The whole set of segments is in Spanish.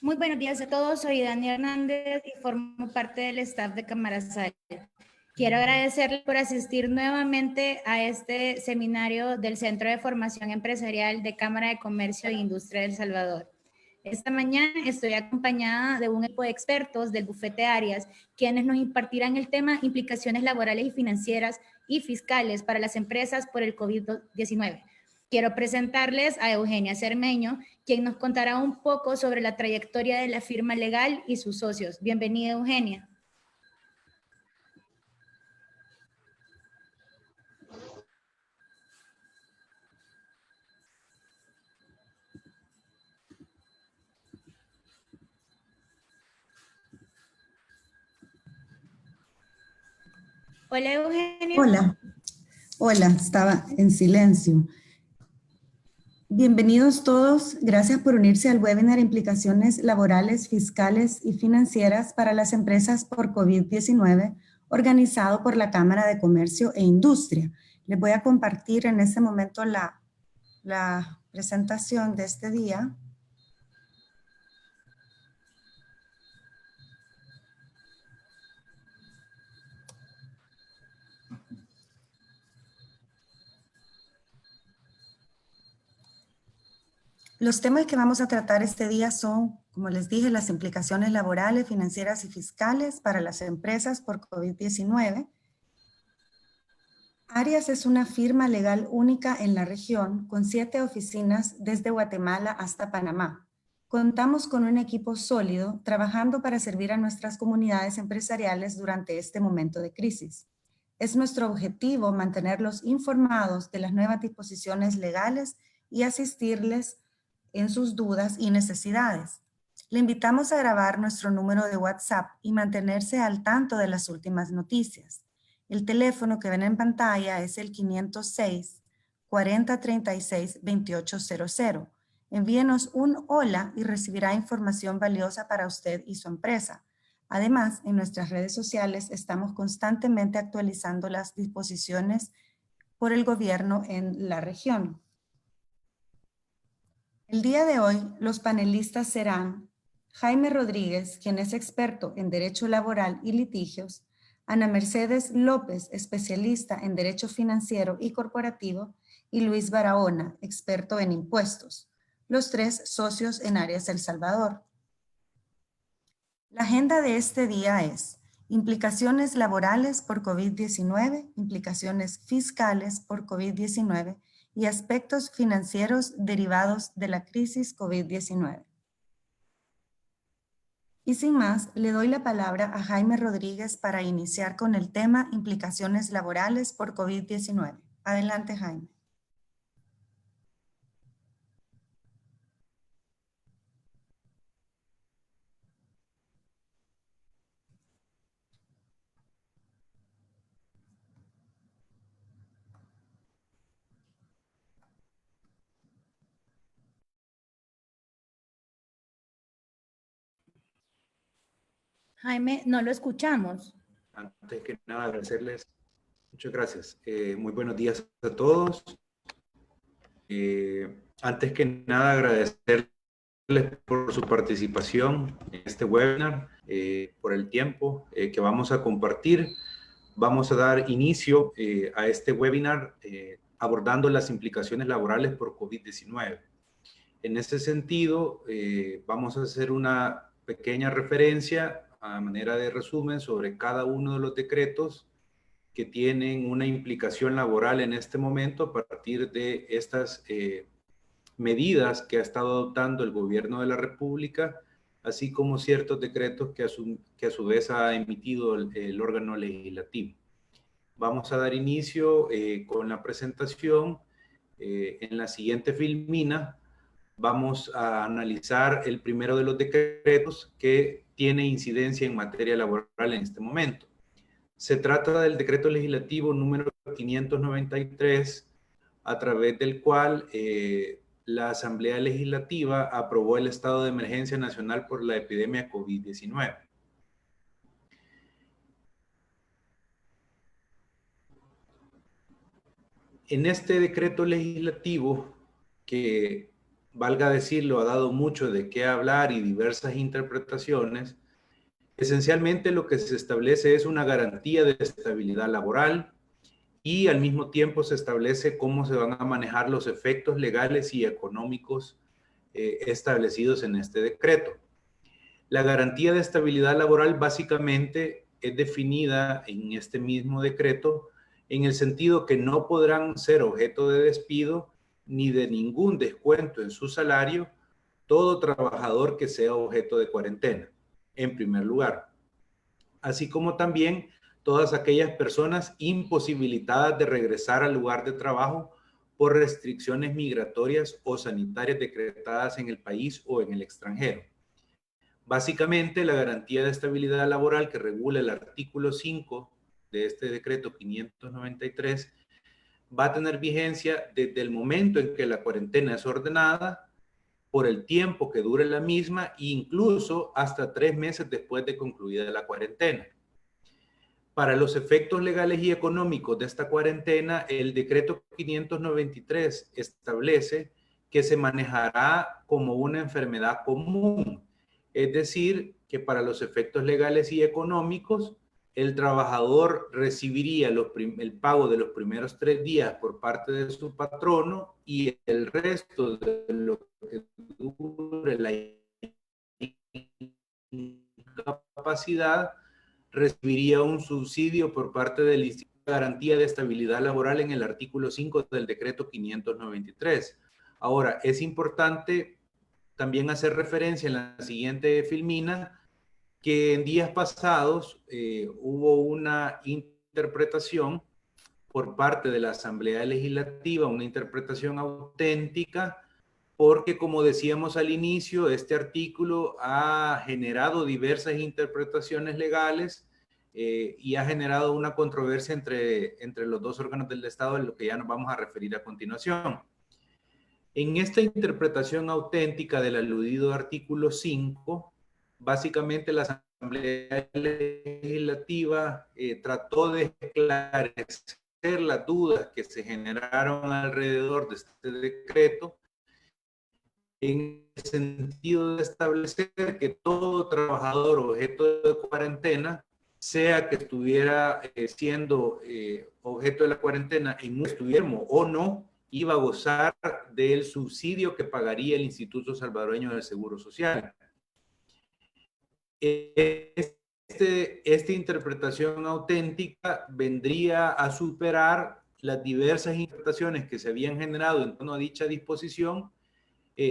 Muy buenos días a todos, soy Dani Hernández y formo parte del staff de Camarazal. Quiero agradecerles por asistir nuevamente a este seminario del Centro de Formación Empresarial de Cámara de Comercio e Industria de El Salvador. Esta mañana estoy acompañada de un equipo de expertos del bufete Arias, quienes nos impartirán el tema implicaciones laborales y financieras y fiscales para las empresas por el COVID-19. Quiero presentarles a Eugenia Cermeño, quien nos contará un poco sobre la trayectoria de la firma legal y sus socios. Bienvenida, Eugenia. Hola, Eugenia. Hola, estaba en silencio. Bienvenidos todos, gracias por unirse al webinar Implicaciones laborales, fiscales y financieras para las empresas por COVID-19, organizado por la Cámara de Comercio e Industria. Les voy a compartir en este momento la presentación de este día. Los temas que vamos a tratar este día son, como les dije, las implicaciones laborales, financieras y fiscales para las empresas por COVID-19. Arias es una firma legal única en la región con 7 oficinas desde Guatemala hasta Panamá. Contamos con un equipo sólido trabajando para servir a nuestras comunidades empresariales durante este momento de crisis. Es nuestro objetivo mantenerlos informados de las nuevas disposiciones legales y asistirles en sus dudas y necesidades. Le invitamos a grabar nuestro número de WhatsApp y mantenerse al tanto de las últimas noticias. El teléfono que ven en pantalla es el 506-4036-2800. Envíenos un hola y recibirá información valiosa para usted y su empresa. Además, en nuestras redes sociales estamos constantemente actualizando las disposiciones por el gobierno en la región. El día de hoy, los panelistas serán Jaime Rodríguez, quien es experto en Derecho Laboral y Litigios, Ana Mercedes López, especialista en Derecho Financiero y Corporativo, y Luis Barahona, experto en Impuestos, los 3 socios en Arias El Salvador. La agenda de este día es implicaciones laborales por COVID-19, implicaciones fiscales por COVID-19 y aspectos financieros derivados de la crisis COVID-19. Y sin más, le doy la palabra a Jaime Rodríguez para iniciar con el tema implicaciones laborales por COVID-19. Adelante, Jaime. Jaime, no lo escuchamos. Antes que nada, agradecerles. Muchas gracias. Muy buenos días a todos. Antes que nada, agradecerles por su participación en este webinar, por el tiempo que vamos a compartir. Vamos a dar inicio a este webinar abordando las implicaciones laborales por COVID-19. En ese sentido, vamos a hacer una pequeña referencia a manera de resumen sobre cada uno de los decretos que tienen una implicación laboral en este momento a partir de estas medidas que ha estado adoptando el gobierno de la República, así como ciertos decretos que a su vez ha emitido el órgano legislativo. Vamos a dar inicio con la presentación. En la siguiente filmina vamos a analizar el primero de los decretos que tiene incidencia en materia laboral en este momento. Se trata del decreto legislativo número 593, a través del cual la Asamblea Legislativa aprobó el estado de emergencia nacional por la epidemia COVID-19. En este decreto legislativo, que valga decirlo, ha dado mucho de qué hablar y diversas interpretaciones, esencialmente lo que se establece es una garantía de estabilidad laboral y al mismo tiempo se establece cómo se van a manejar los efectos legales y económicos establecidos en este decreto. La garantía de estabilidad laboral básicamente es definida en este mismo decreto en el sentido que no podrán ser objeto de despido ni de ningún descuento en su salario todo trabajador que sea objeto de cuarentena, en primer lugar, así como también todas aquellas personas imposibilitadas de regresar al lugar de trabajo por restricciones migratorias o sanitarias decretadas en el país o en el extranjero. Básicamente, la garantía de estabilidad laboral que regula el artículo 5 de este decreto 593 va a tener vigencia desde el momento en que la cuarentena es ordenada, por el tiempo que dure la misma e incluso hasta 3 meses después de concluida la cuarentena. Para los efectos legales y económicos de esta cuarentena, el decreto 593 establece que se manejará como una enfermedad común, es decir, que para los efectos legales y económicos, el trabajador recibiría el pago de los primeros 3 días por parte de su patrono y el resto de lo que dure la incapacidad recibiría un subsidio por parte del Instituto de Garantía de Estabilidad Laboral en el artículo 5 del decreto 593. Ahora, es importante también hacer referencia en la siguiente filmina que en días pasados hubo una interpretación por parte de la Asamblea Legislativa, una interpretación auténtica, porque como decíamos al inicio, este artículo ha generado diversas interpretaciones legales y ha generado una controversia entre los dos órganos del Estado, en lo que ya nos vamos a referir a continuación. En esta interpretación auténtica del aludido artículo 5, básicamente la Asamblea Legislativa trató de esclarecer las dudas que se generaron alrededor de este decreto en el sentido de establecer que todo trabajador objeto de cuarentena, sea que estuviera siendo objeto de la cuarentena en un estuviéramos o no, iba a gozar del subsidio que pagaría el Instituto Salvadoreño del Seguro Social. Esta interpretación auténtica vendría a superar las diversas interpretaciones que se habían generado en torno a dicha disposición.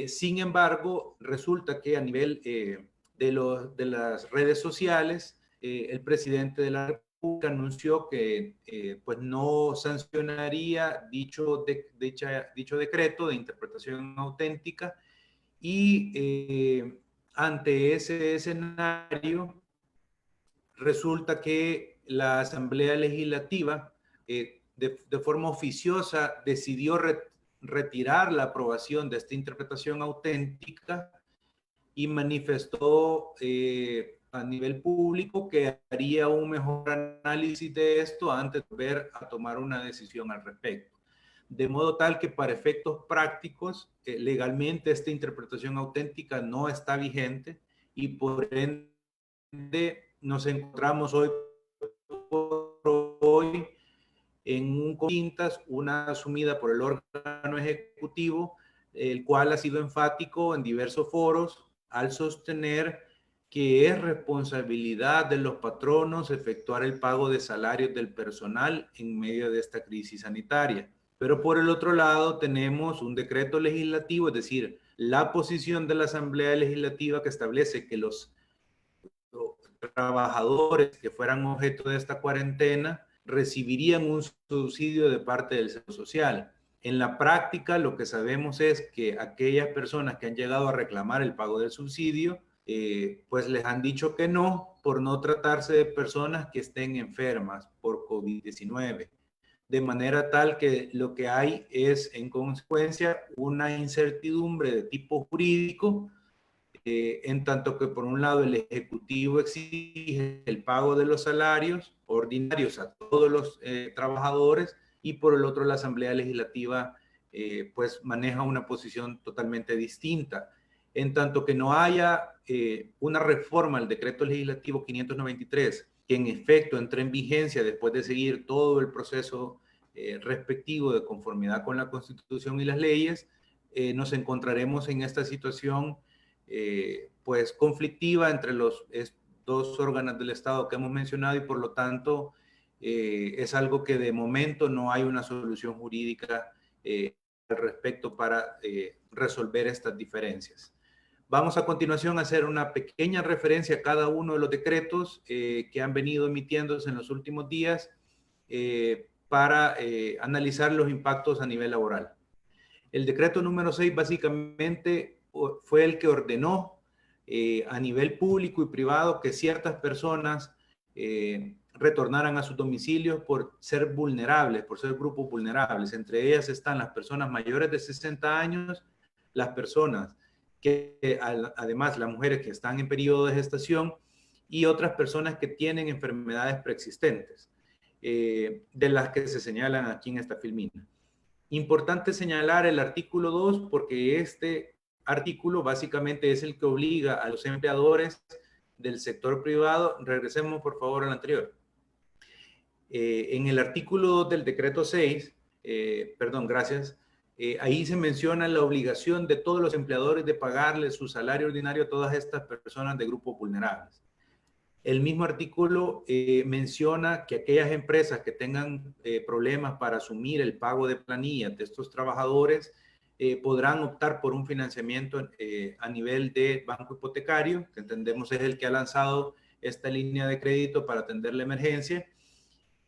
Sin embargo, resulta que a nivel de las redes sociales, el presidente de la República anunció que pues no sancionaría dicho decreto de interpretación auténtica y ante ese escenario resulta que la Asamblea Legislativa de forma oficiosa decidió retirar la aprobación de esta interpretación auténtica y manifestó a nivel público que haría un mejor análisis de esto antes de volver a tomar una decisión al respecto. de modo tal que para efectos prácticos, legalmente esta interpretación auténtica no está vigente y por ende nos encontramos hoy por hoy en una asumida por el órgano ejecutivo, el cual ha sido enfático en diversos foros al sostener que es responsabilidad de los patronos efectuar el pago de salarios del personal en medio de esta crisis sanitaria. Pero por el otro lado tenemos un decreto legislativo, es decir, la posición de la Asamblea Legislativa que establece que los trabajadores que fueran objeto de esta cuarentena recibirían un subsidio de parte del Seguro Social. En la práctica, lo que sabemos es que aquellas personas que han llegado a reclamar el pago del subsidio, pues les han dicho que no, por no tratarse de personas que estén enfermas por COVID-19. De manera tal que lo que hay es, en consecuencia, una incertidumbre de tipo jurídico, en tanto que por un lado el Ejecutivo exige el pago de los salarios ordinarios a todos los trabajadores y por el otro la Asamblea Legislativa pues maneja una posición totalmente distinta. En tanto que no haya una reforma al decreto legislativo 593 que en efecto entre en vigencia después de seguir todo el proceso respectivo de conformidad con la Constitución y las leyes, nos encontraremos en esta situación pues conflictiva entre los dos órganos del Estado que hemos mencionado y por lo tanto es algo que de momento no hay una solución jurídica al respecto para resolver estas diferencias. Vamos a continuación a hacer una pequeña referencia a cada uno de los decretos que han venido emitiéndose en los últimos días para analizar los impactos a nivel laboral. El decreto número 6 básicamente fue el que ordenó a nivel público y privado que ciertas personas retornaran a sus domicilios por ser vulnerables, por ser grupos vulnerables. Entre ellas están las personas mayores de 60 años, las personas que, además, las mujeres que están en periodo de gestación y otras personas que tienen enfermedades preexistentes, de las que se señalan aquí en esta filmina. Importante señalar el artículo 2 porque este artículo básicamente es el que obliga a los empleadores del sector privado. Regresemos por favor al anterior. En el artículo 2 del decreto 6, perdón, gracias, ahí se menciona la obligación de todos los empleadores de pagarle su salario ordinario a todas estas personas de grupos vulnerables. El mismo artículo menciona que aquellas empresas que tengan problemas para asumir el pago de planillas de estos trabajadores podrán optar por un financiamiento a nivel de banco hipotecario, que entendemos es el que ha lanzado esta línea de crédito para atender la emergencia.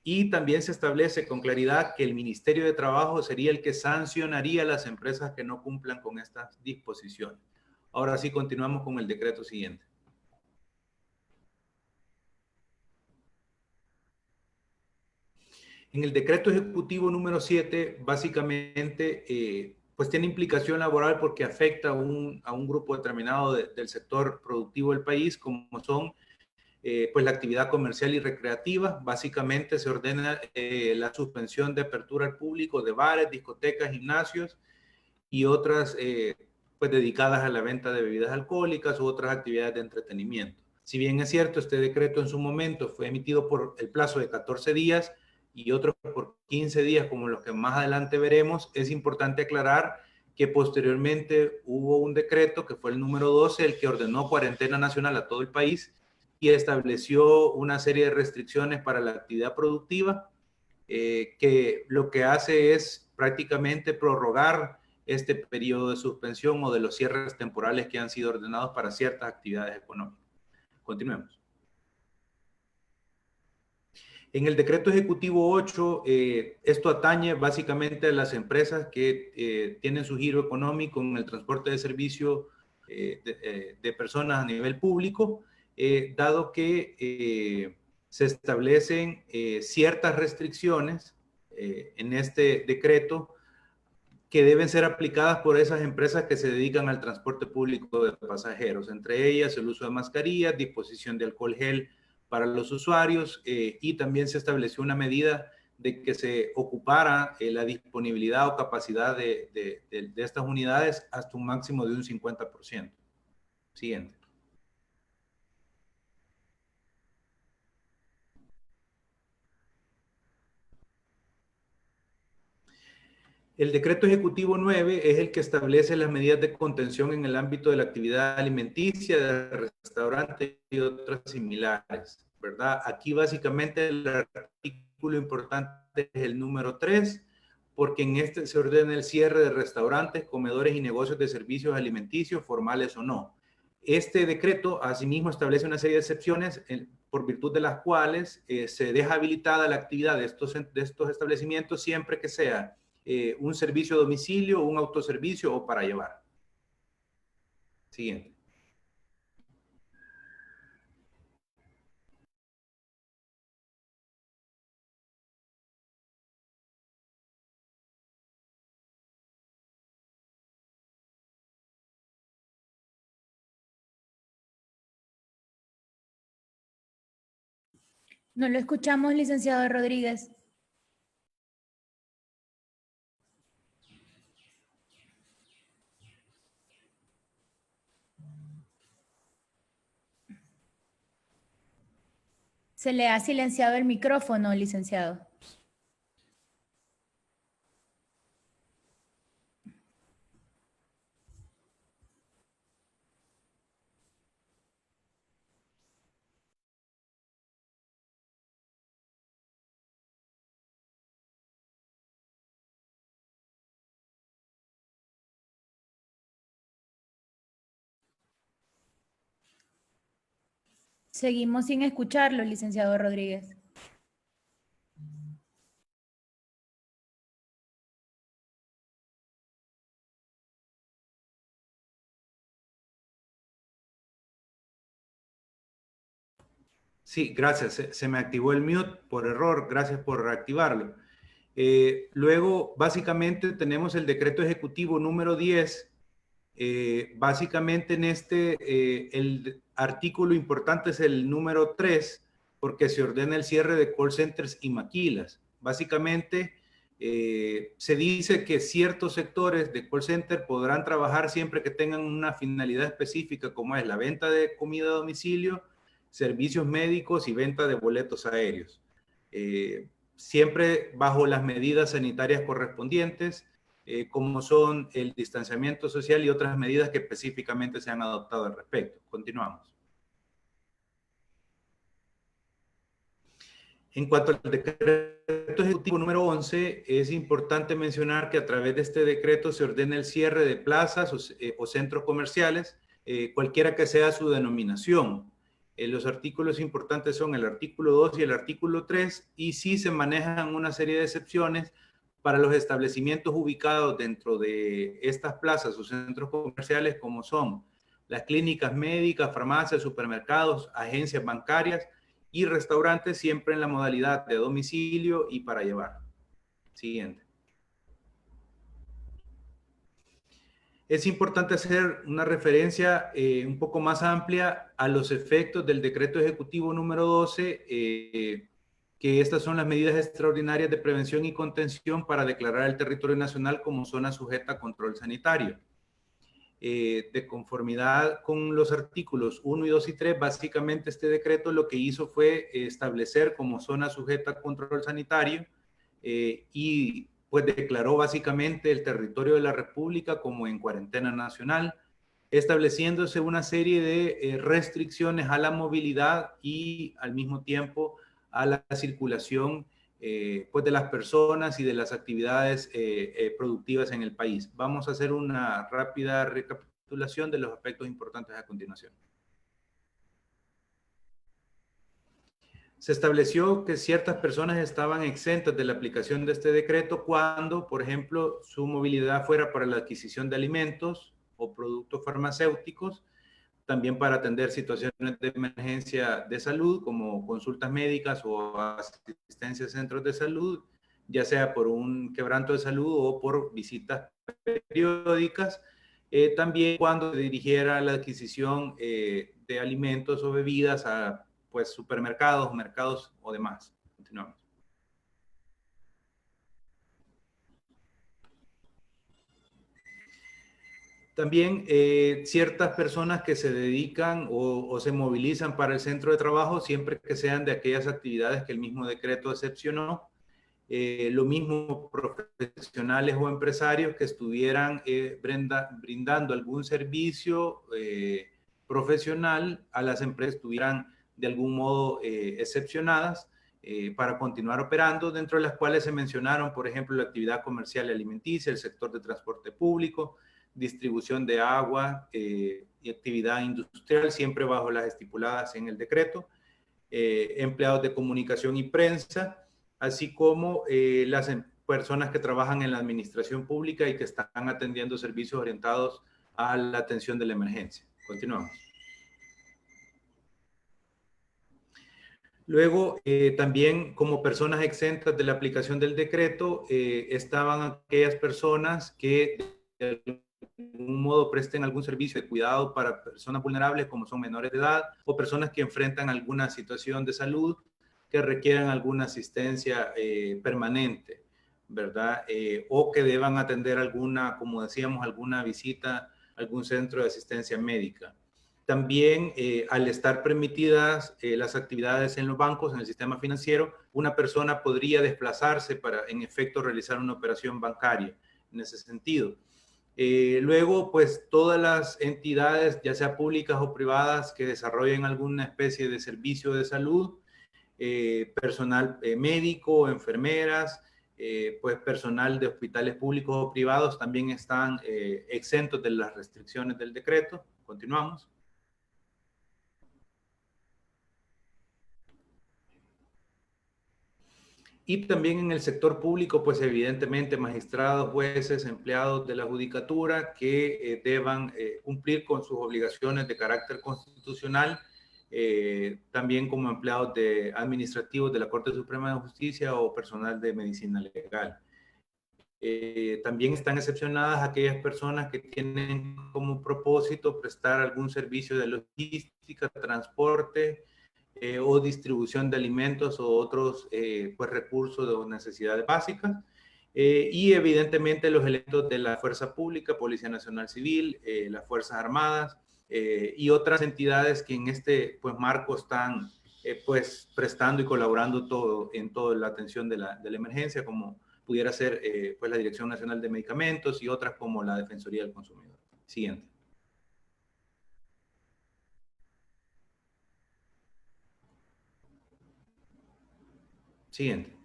Y también se establece con claridad que el Ministerio de Trabajo sería el que sancionaría a las empresas que no cumplan con estas disposiciones. Ahora sí, continuamos con el decreto siguiente. En el decreto ejecutivo número 7, básicamente, pues tiene implicación laboral porque afecta a un grupo determinado del sector productivo del país, como son pues la actividad comercial y recreativa. Básicamente se ordena la suspensión de apertura al público de bares, discotecas, gimnasios y otras pues dedicadas a la venta de bebidas alcohólicas u otras actividades de entretenimiento. Si bien es cierto, este decreto en su momento fue emitido por el plazo de 14 días y otros por 15 días, como los que más adelante veremos, es importante aclarar que posteriormente hubo un decreto que fue el número 12, el que ordenó cuarentena nacional a todo el país y estableció una serie de restricciones para la actividad productiva, que lo que hace es prácticamente prorrogar este periodo de suspensión o de los cierres temporales que han sido ordenados para ciertas actividades económicas. Continuemos. En el decreto ejecutivo 8, esto atañe básicamente a las empresas que tienen su giro económico en el transporte de servicio de personas a nivel público, dado que se establecen ciertas restricciones en este decreto que deben ser aplicadas por esas empresas que se dedican al transporte público de pasajeros, entre ellas el uso de mascarillas, disposición de alcohol gel para los usuarios y también se estableció una medida de que se ocupara la disponibilidad o capacidad de estas unidades hasta un máximo de un 50%. Siguiente. El decreto ejecutivo 9 es el que establece las medidas de contención en el ámbito de la actividad alimenticia, de restaurantes y otras similares, ¿verdad? Aquí básicamente el artículo importante es el número 3, porque en este se ordena el cierre de restaurantes, comedores y negocios de servicios alimenticios, formales o no. Este decreto asimismo establece una serie de excepciones por virtud de las cuales se deja habilitada la actividad de estos establecimientos siempre que sea un servicio a domicilio, un autoservicio o para llevar. Siguiente. No lo escuchamos, licenciado Rodríguez. Se le ha silenciado el micrófono, licenciado. Seguimos sin escucharlo, licenciado Rodríguez. Sí, gracias. Se me activó el mute por error. Gracias por reactivarlo. Luego, básicamente, tenemos el decreto ejecutivo número 10. Básicamente, en el artículo importante es el número 3, porque se ordena el cierre de call centers y maquilas. Básicamente, se dice que ciertos sectores de call center podrán trabajar siempre que tengan una finalidad específica, como es la venta de comida a domicilio, servicios médicos y venta de boletos aéreos. Siempre bajo las medidas sanitarias correspondientes, como son el distanciamiento social y otras medidas que específicamente se han adoptado al respecto. Continuamos. En cuanto al decreto ejecutivo número 11, es importante mencionar que a través de este decreto se ordena el cierre de plazas o centros comerciales, cualquiera que sea su denominación. Los artículos importantes son el artículo 2 y el artículo 3, y sí se manejan una serie de excepciones para los establecimientos ubicados dentro de estas plazas o centros comerciales, como son las clínicas médicas, farmacias, supermercados, agencias bancarias y restaurantes, siempre en la modalidad de domicilio y para llevar. Siguiente. Es importante hacer una referencia un poco más amplia a los efectos del decreto ejecutivo número 12, que estas son las medidas extraordinarias de prevención y contención para declarar el territorio nacional como zona sujeta a control sanitario. De conformidad con los artículos 1 y 2 y 3, básicamente este decreto lo que hizo fue establecer como zona sujeta a control sanitario y pues declaró básicamente el territorio de la República como en cuarentena nacional, estableciéndose una serie de restricciones a la movilidad y al mismo tiempo a la circulación pues de las personas y de las actividades productivas en el país. Vamos a hacer una rápida recapitulación de los aspectos importantes a continuación. Se estableció que ciertas personas estaban exentas de la aplicación de este decreto cuando, por ejemplo, su movilidad fuera para la adquisición de alimentos o productos farmacéuticos, también para atender situaciones de emergencia de salud, como consultas médicas o asistencia a centros de salud, ya sea por un quebranto de salud o por visitas periódicas. También cuando se dirigiera la adquisición de alimentos o bebidas a pues, supermercados, mercados o demás. Continuamos. También ciertas personas que se dedican o se movilizan para el centro de trabajo siempre que sean de aquellas actividades que el mismo decreto excepcionó. Lo mismo profesionales o empresarios que estuvieran brindando algún servicio profesional a las empresas que estuvieran de algún modo excepcionadas para continuar operando, dentro de las cuales se mencionaron, por ejemplo, la actividad comercial y alimenticia, el sector de transporte público, distribución de agua y actividad industrial, siempre bajo las estipuladas en el decreto, empleados de comunicación y prensa, así como las personas que trabajan en la administración pública y que están atendiendo servicios orientados a la atención de la emergencia. Continuamos. Luego, también como personas exentas de la aplicación del decreto, estaban aquellas personas que de algún modo presten algún servicio de cuidado para personas vulnerables como son menores de edad o personas que enfrentan alguna situación de salud que requieran alguna asistencia permanente, ¿verdad? O que deban atender alguna, como decíamos, alguna visita a algún centro de asistencia médica. También, al estar permitidas las actividades en los bancos, en el sistema financiero, una persona podría desplazarse para, en efecto, realizar una operación bancaria en ese sentido. Luego, pues todas las entidades, ya sea públicas o privadas, que desarrollen alguna especie de servicio de salud, personal médico, enfermeras, pues personal de hospitales públicos o privados también están exentos de las restricciones del decreto. Continuamos. Y también en el sector público, pues evidentemente magistrados, jueces, empleados de la judicatura que deban cumplir con sus obligaciones de carácter constitucional, también como empleados administrativos de la Corte Suprema de Justicia o personal de medicina legal. También están excepcionadas aquellas personas que tienen como propósito prestar algún servicio de logística, transporte, o distribución de alimentos o otros pues, recursos o necesidades básicas. Y evidentemente los elementos de la Fuerza Pública, Policía Nacional Civil, las Fuerzas Armadas y otras entidades que en este pues, marco están pues, prestando y colaborando en toda la atención de la emergencia, como pudiera ser pues, la Dirección Nacional de Medicamentos y otras como la Defensoría del Consumidor. Siguiente. Siguiente.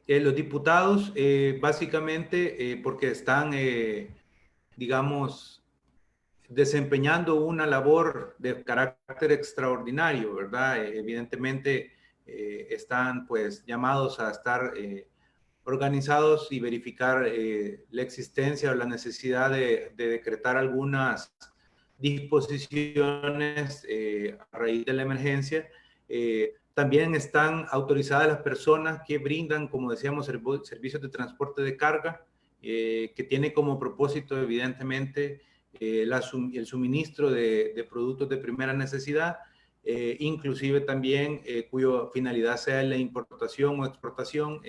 Los diputados, básicamente, porque están, digamos, desempeñando una labor de carácter extraordinario, ¿verdad? Evidentemente, están, pues, llamados a estar organizados y verificar la existencia o la necesidad de decretar algunas disposiciones a raíz de la emergencia. También están autorizadas las personas que brindan, como decíamos, servicios de transporte de carga, que tiene como propósito, evidentemente, el suministro de productos de primera necesidad, inclusive también cuya finalidad sea la importación o exportación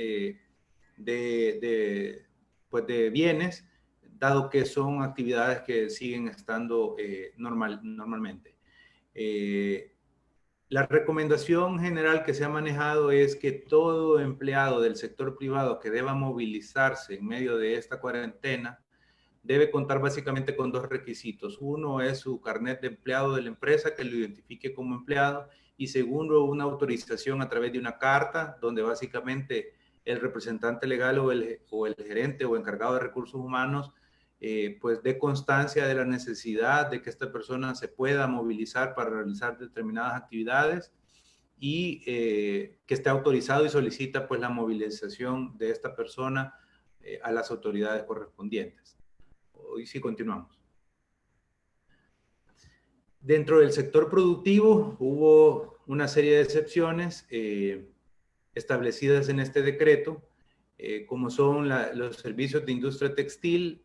pues de bienes, dado que son actividades que siguen estando normalmente. La recomendación general que se ha manejado es que todo empleado del sector privado que deba movilizarse en medio de esta cuarentena debe contar básicamente con dos requisitos. Uno es su carnet de empleado de la empresa que lo identifique como empleado, y segundo, una autorización a través de una carta donde básicamente el representante legal o el gerente o encargado de recursos humanos pues dé constancia de la necesidad de que esta persona se pueda movilizar para realizar determinadas actividades y que esté autorizado y solicita pues la movilización de esta persona a las autoridades correspondientes. Hoy sí continuamos. Dentro del sector productivo hubo una serie de excepciones establecidas en este decreto, como son los servicios de industria textil,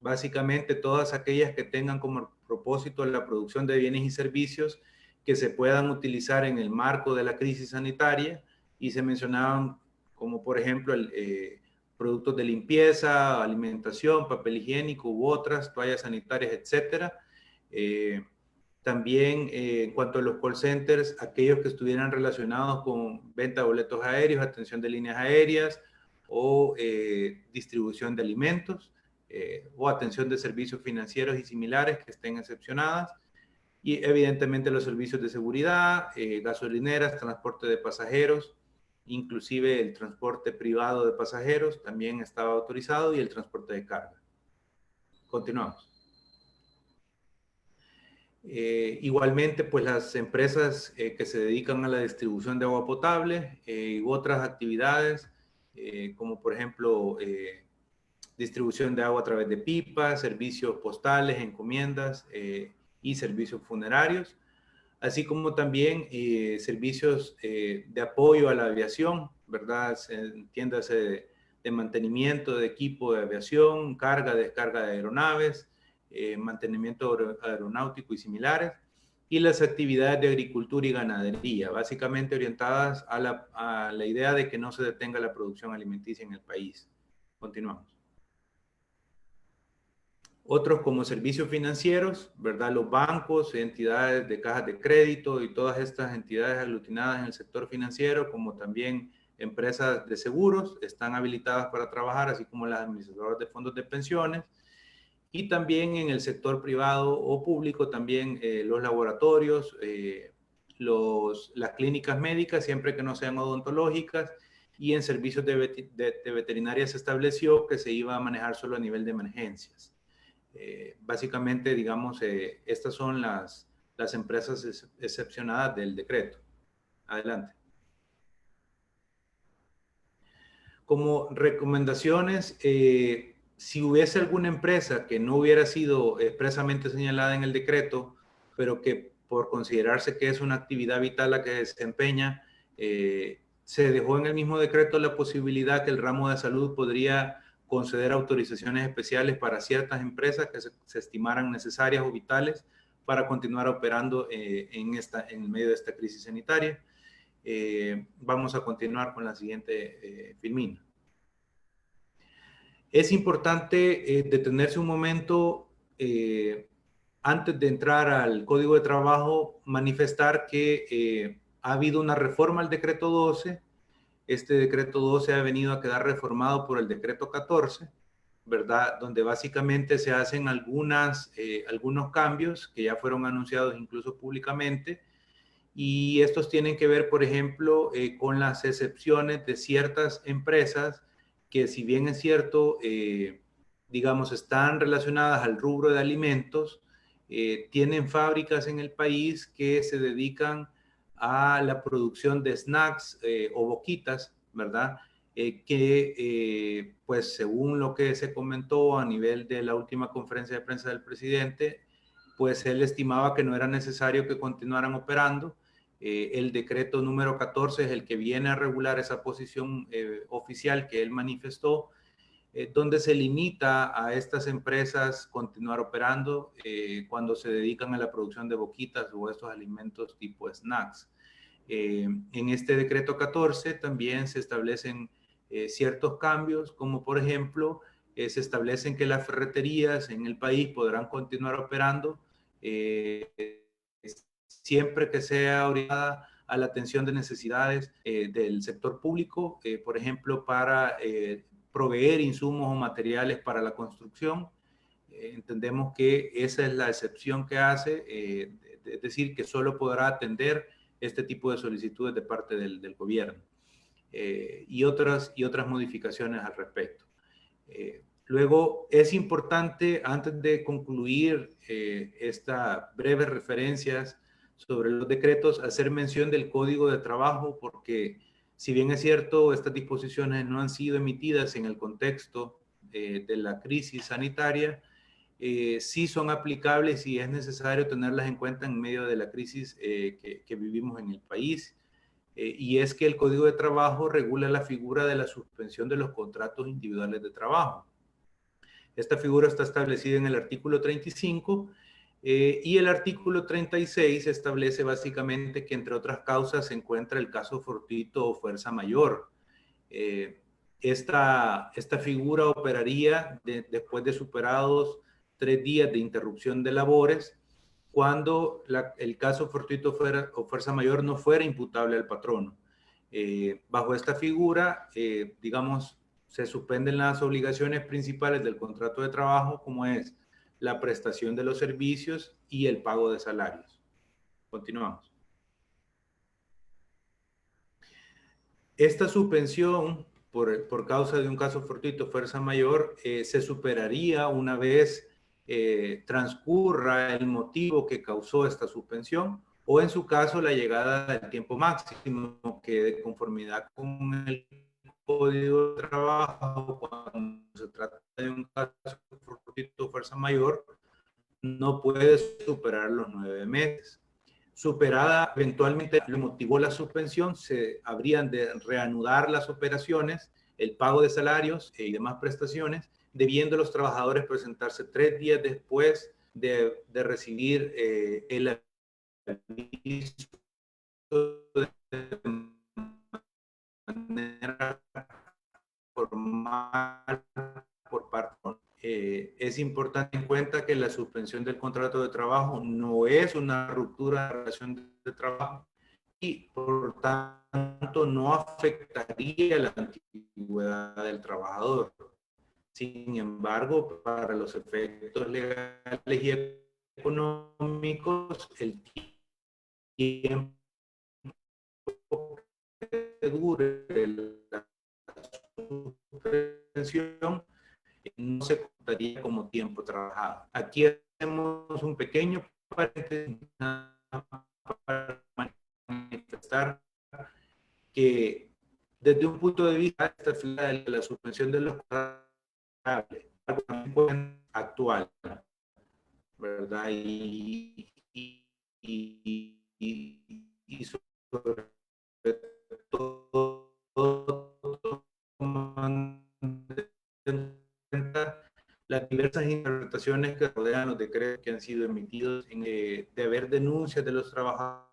básicamente todas aquellas que tengan como propósito la producción de bienes y servicios que se puedan utilizar en el marco de la crisis sanitaria, y se mencionaban como por ejemplo productos de limpieza, alimentación, papel higiénico u otras, toallas sanitarias, etcétera. También en cuanto a los call centers, aquellos que estuvieran relacionados con venta de boletos aéreos, atención de líneas aéreas o distribución de alimentos o atención de servicios financieros y similares que estén excepcionadas. Y evidentemente los servicios de seguridad, gasolineras, transporte de pasajeros, inclusive el transporte privado de pasajeros también estaba autorizado y el transporte de carga. Continuamos. Igualmente, pues las empresas que se dedican a la distribución de agua potable u otras actividades, como por ejemplo distribución de agua a través de pipas, servicios postales, encomiendas y servicios funerarios, así como también servicios de apoyo a la aviación, ¿verdad? Entiéndase de mantenimiento de equipo de aviación, carga, descarga de aeronaves, mantenimiento aeronáutico y similares, y las actividades de agricultura y ganadería, básicamente orientadas a la idea de que no se detenga la producción alimenticia en el país. Continuamos. Otros como servicios financieros, ¿verdad? Los bancos, entidades de cajas de crédito y todas estas entidades aglutinadas en el sector financiero, como también empresas de seguros, están habilitadas para trabajar, así como las administradoras de fondos de pensiones. Y también en el sector privado o público, también los laboratorios, las clínicas médicas, siempre que no sean odontológicas, y en servicios de veterinaria se estableció que se iba a manejar solo a nivel de emergencias. Básicamente, digamos, estas son las empresas excepcionadas del decreto. Adelante. Como recomendaciones, si hubiese alguna empresa que no hubiera sido expresamente señalada en el decreto, pero que por considerarse que es una actividad vital la que desempeña, se dejó en el mismo decreto la posibilidad que el ramo de salud podría conceder autorizaciones especiales para ciertas empresas que se estimaran necesarias o vitales para continuar operando en medio de esta crisis sanitaria. Vamos a continuar con la siguiente filmina. Es importante detenerse un momento antes de entrar al Código de Trabajo, manifestar que ha habido una reforma al Decreto 12. Este Decreto 12 ha venido a quedar reformado por el Decreto 14, ¿verdad? Donde básicamente se hacen algunos cambios que ya fueron anunciados incluso públicamente. Y estos tienen que ver, por ejemplo, con las excepciones de ciertas empresas que, si bien es cierto, digamos, están relacionadas al rubro de alimentos, tienen fábricas en el país que se dedican a la producción de snacks o boquitas, ¿verdad? Pues según lo que se comentó a nivel de la última conferencia de prensa del presidente, pues él estimaba que no era necesario que continuaran operando. El decreto número 14 es el que viene a regular esa posición oficial que él manifestó, donde se limita a estas empresas continuar operando cuando se dedican a la producción de boquitas o estos alimentos tipo snacks. En este decreto 14 también se establecen ciertos cambios, como por ejemplo, se establecen que las ferreterías en el país podrán continuar operando siempre que sea orientada a la atención de necesidades del sector público, por ejemplo, para proveer insumos o materiales para la construcción. Entendemos que esa es la excepción que hace, es decir, que solo podrá atender este tipo de solicitudes de parte del gobierno y otras modificaciones al respecto. Luego, es importante, antes de concluir estas breves referencias sobre los decretos, hacer mención del Código de Trabajo, porque si bien es cierto, estas disposiciones no han sido emitidas en el contexto de la crisis sanitaria, sí son aplicables y es necesario tenerlas en cuenta en medio de la crisis que vivimos en el país. Y es que el Código de Trabajo regula la figura de la suspensión de los contratos individuales de trabajo. Esta figura está establecida en el artículo 35 y el artículo 36 establece básicamente que entre otras causas se encuentra el caso fortuito o fuerza mayor. Esta figura operaría después de superados 3 días de interrupción de labores, cuando el caso fortuito o fuerza mayor no fuera imputable al patrono. Bajo esta figura, digamos, se suspenden las obligaciones principales del contrato de trabajo, como es la prestación de los servicios y el pago de salarios. Continuamos. Esta suspensión por causa de un caso fortuito fuerza mayor se superaría una vez transcurra el motivo que causó esta suspensión, o en su caso la llegada del tiempo máximo, que de conformidad con el Código de Trabajo, cuando se trata de un caso fortuito fuerza mayor, no puede superar los 9 meses. Superada eventualmente lo motivó la suspensión, se habrían de reanudar las operaciones, el pago de salarios y demás prestaciones, debiendo los trabajadores presentarse 3 días después de recibir el aviso de manera formal por parte. Es importante en cuenta que la suspensión del contrato de trabajo no es una ruptura de la relación de trabajo y por tanto no afectaría la antigüedad del trabajador. Sin embargo, para los efectos legales y económicos, el tiempo que dure la suspensión no se contaría como tiempo trabajado. Aquí hacemos un pequeño paréntesis para manifestar que desde un punto de vista esta figura de la suspensión de los contratos actual, ¿verdad? Y sobre todo las diversas interpretaciones que rodean los decretos que han sido emitidos, de haber denuncias de los trabajadores.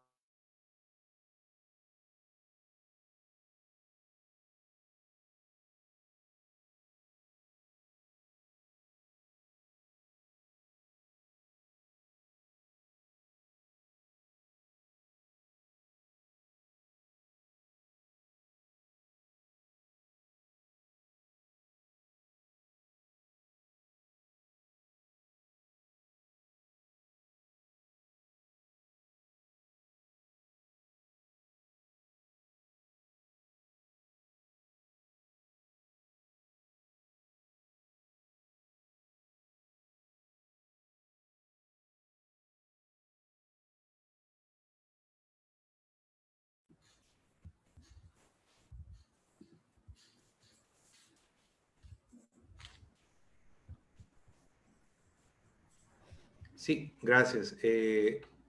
Sí, gracias.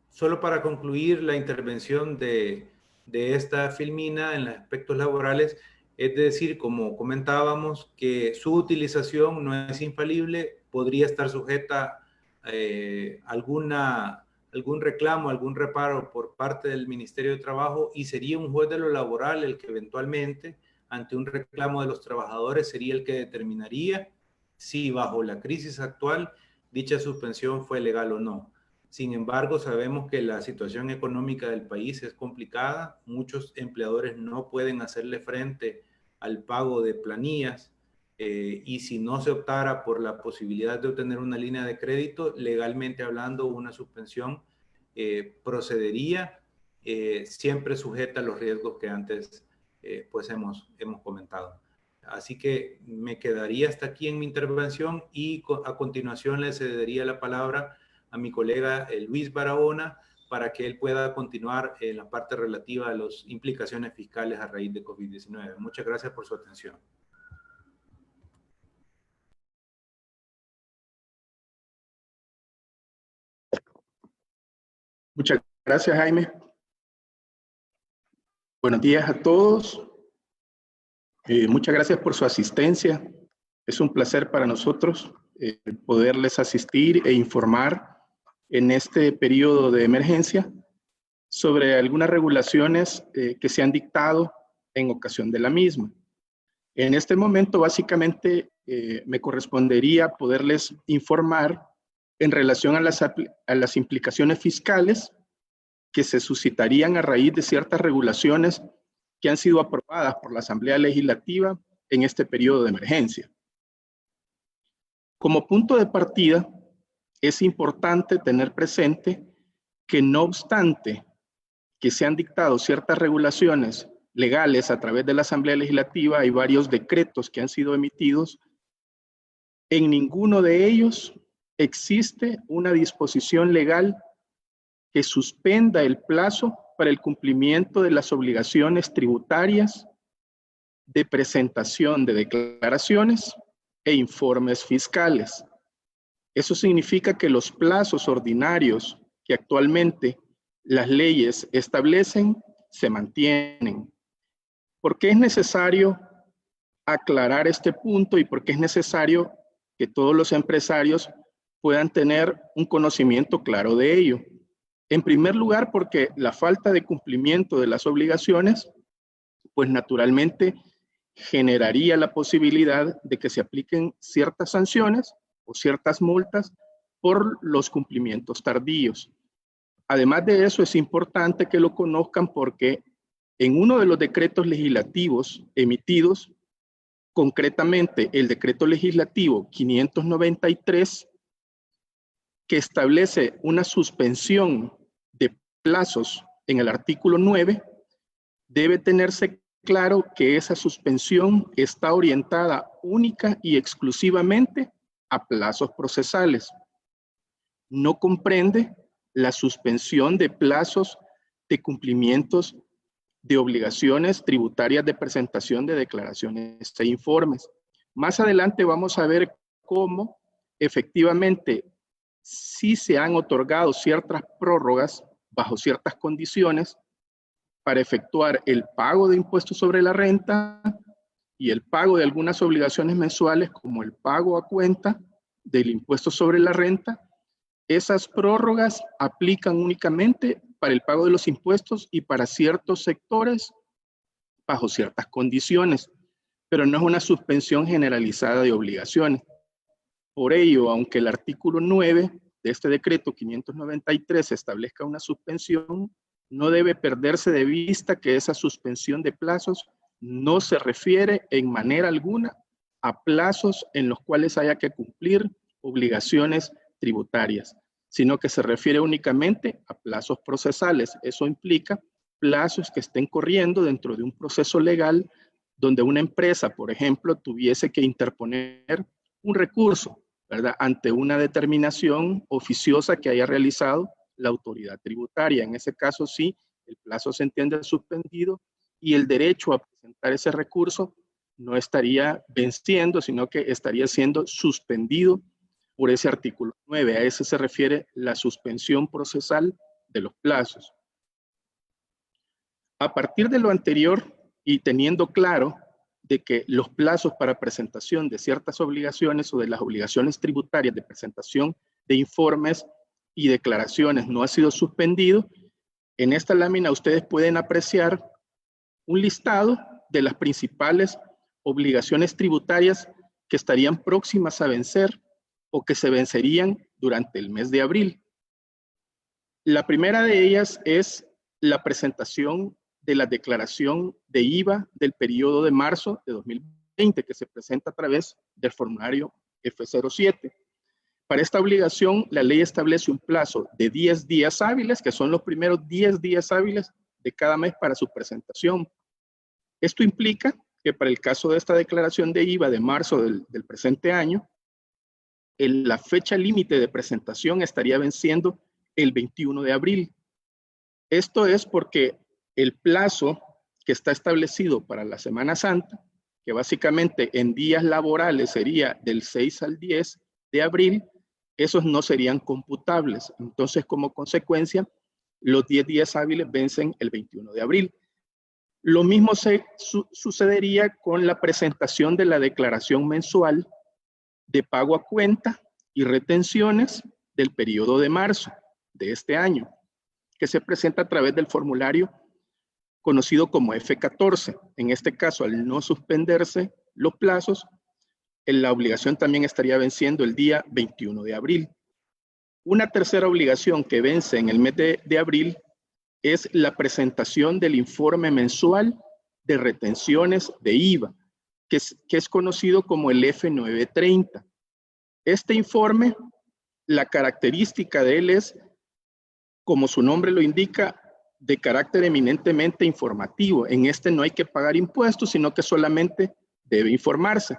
Solo para concluir la intervención de esta filmina en los aspectos laborales, es decir, como comentábamos, que su utilización no es infalible, podría estar sujeta a algún reclamo, algún reparo por parte del Ministerio de Trabajo, y sería un juez de lo laboral el que eventualmente, ante un reclamo de los trabajadores, sería el que determinaría si bajo la crisis actual dicha suspensión fue legal o no. Sin embargo, sabemos que la situación económica del país es complicada. Muchos empleadores no pueden hacerle frente al pago de planillas, y si no se optara por la posibilidad de obtener una línea de crédito, legalmente hablando, una suspensión procedería, siempre sujeta a los riesgos que antes pues hemos comentado. Así que me quedaría hasta aquí en mi intervención, y a continuación le cedería la palabra a mi colega Luis Barahona para que él pueda continuar en la parte relativa a las implicaciones fiscales a raíz de COVID-19. Muchas gracias por su atención. Muchas gracias, Jaime. Buenos días a todos. Muchas gracias por su asistencia. Es un placer para nosotros poderles asistir e informar en este periodo de emergencia sobre algunas regulaciones que se han dictado en ocasión de la misma. En este momento, básicamente, me correspondería poderles informar en relación a las implicaciones fiscales que se suscitarían a raíz de ciertas regulaciones que han sido aprobadas por la Asamblea Legislativa en este periodo de emergencia. Como punto de partida, es importante tener presente que no obstante que se han dictado ciertas regulaciones legales a través de la Asamblea Legislativa, hay varios decretos que han sido emitidos. En ninguno de ellos existe una disposición legal que suspenda el plazo para el cumplimiento de las obligaciones tributarias de presentación de declaraciones e informes fiscales. Eso significa que los plazos ordinarios que actualmente las leyes establecen se mantienen. ¿Por qué es necesario aclarar este punto y por qué es necesario que todos los empresarios puedan tener un conocimiento claro de ello? En primer lugar, porque la falta de cumplimiento de las obligaciones, pues naturalmente generaría la posibilidad de que se apliquen ciertas sanciones o ciertas multas por los cumplimientos tardíos. Además de eso, es importante que lo conozcan porque en uno de los decretos legislativos emitidos, concretamente el decreto legislativo 593, que establece una suspensión de plazos en el artículo 9, debe tenerse claro que esa suspensión está orientada única y exclusivamente a plazos procesales. No comprende la suspensión de plazos de cumplimientos de obligaciones tributarias de presentación de declaraciones e informes. Más adelante vamos a ver cómo efectivamente sí se han otorgado ciertas prórrogas bajo ciertas condiciones para efectuar el pago de impuestos sobre la renta y el pago de algunas obligaciones mensuales como el pago a cuenta del impuesto sobre la renta. Esas prórrogas aplican únicamente para el pago de los impuestos y para ciertos sectores bajo ciertas condiciones, pero no es una suspensión generalizada de obligaciones. Por ello, aunque el artículo 9 de este decreto 593 establezca una suspensión, no debe perderse de vista que esa suspensión de plazos no se refiere en manera alguna a plazos en los cuales haya que cumplir obligaciones tributarias, sino que se refiere únicamente a plazos procesales. Eso implica plazos que estén corriendo dentro de un proceso legal donde una empresa, por ejemplo, tuviese que interponer un recurso, ¿verdad?, ante una determinación oficiosa que haya realizado la autoridad tributaria. En ese caso sí, el plazo se entiende suspendido y el derecho a presentar ese recurso no estaría venciendo, sino que estaría siendo suspendido por ese artículo 9. A eso se refiere la suspensión procesal de los plazos. A partir de lo anterior y teniendo claro de que los plazos para presentación de ciertas obligaciones o de las obligaciones tributarias de presentación de informes y declaraciones no ha sido suspendido, en esta lámina ustedes pueden apreciar un listado de las principales obligaciones tributarias que estarían próximas a vencer o que se vencerían durante el mes de abril. La primera de ellas es la presentación de la declaración de IVA del periodo de marzo de 2020, que se presenta a través del formulario F07. Para esta obligación, la ley establece un plazo de 10 días hábiles, que son los primeros 10 días hábiles de cada mes para su presentación. Esto implica que para el caso de esta declaración de IVA de marzo del presente año, la fecha límite de presentación estaría venciendo el 21 de abril. Esto es porque el plazo que está establecido para la Semana Santa, que básicamente en días laborales sería del 6 al 10 de abril, esos no serían computables. Entonces, como consecuencia, los 10 días hábiles vencen el 21 de abril. Lo mismo sucedería con la presentación de la declaración mensual de pago a cuenta y retenciones del periodo de marzo de este año, que se presenta a través del formulario conocido como F14. En este caso, al no suspenderse los plazos, la obligación también estaría venciendo el día 21 de abril. Una tercera obligación que vence en el mes de abril es la presentación del informe mensual de retenciones de IVA, que es conocido como el F930. Este informe, la característica de él es, como su nombre lo indica, de carácter eminentemente informativo. En este no hay que pagar impuestos, sino que solamente debe informarse.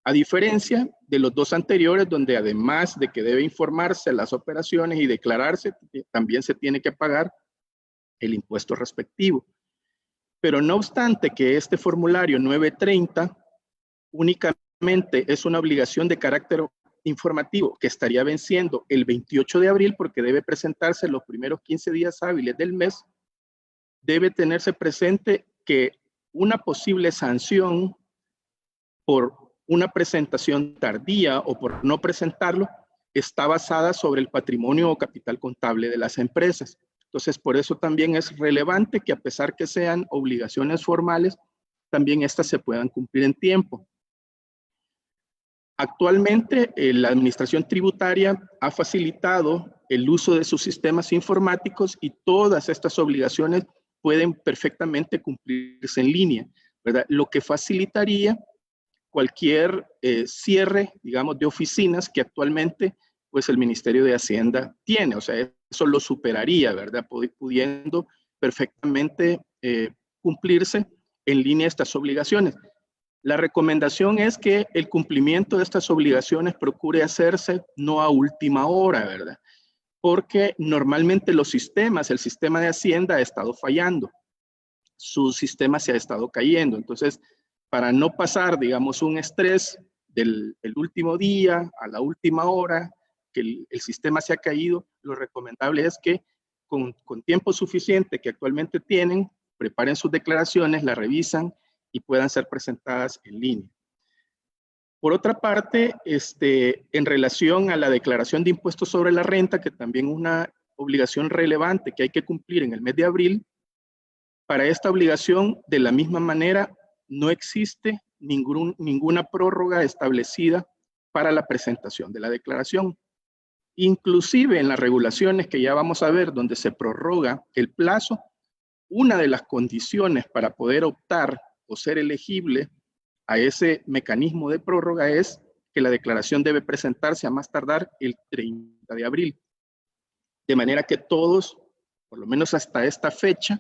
A diferencia de los dos anteriores, donde además de que debe informarse las operaciones y declararse, también se tiene que pagar el impuesto respectivo. Pero no obstante que este formulario 930 únicamente es una obligación de carácter informativo que estaría venciendo el 28 de abril porque debe presentarse los primeros 15 días hábiles del mes, debe tenerse presente que una posible sanción por una presentación tardía o por no presentarlo está basada sobre el patrimonio o capital contable de las empresas. Entonces, por eso también es relevante que a pesar que sean obligaciones formales, también estas se puedan cumplir en tiempo. Actualmente, la Administración Tributaria ha facilitado el uso de sus sistemas informáticos y todas estas obligaciones pueden perfectamente cumplirse en línea, ¿verdad? Lo que facilitaría cualquier cierre, digamos, de oficinas que actualmente pues el Ministerio de Hacienda tiene. O sea, eso lo superaría, ¿verdad? Pudiendo perfectamente cumplirse en línea estas obligaciones. La recomendación es que el cumplimiento de estas obligaciones procure hacerse no a última hora, ¿verdad? Porque normalmente los sistemas, el sistema de Hacienda ha estado fallando. Su sistema se ha estado cayendo. Entonces, para no pasar, digamos, un estrés del último día a la última hora, que el sistema se ha caído, lo recomendable es que con tiempo suficiente que actualmente tienen, preparen sus declaraciones, las revisan y puedan ser presentadas en línea. Por otra parte, en relación a la declaración de impuestos sobre la renta, que también es una obligación relevante que hay que cumplir en el mes de abril, para esta obligación, de la misma manera, no existe ninguna prórroga establecida para la presentación de la declaración. Inclusive en las regulaciones que ya vamos a ver, donde se prorroga el plazo, una de las condiciones para poder optar o ser elegible a ese mecanismo de prórroga es que la declaración debe presentarse a más tardar el 30 de abril. De manera que todos, por lo menos hasta esta fecha,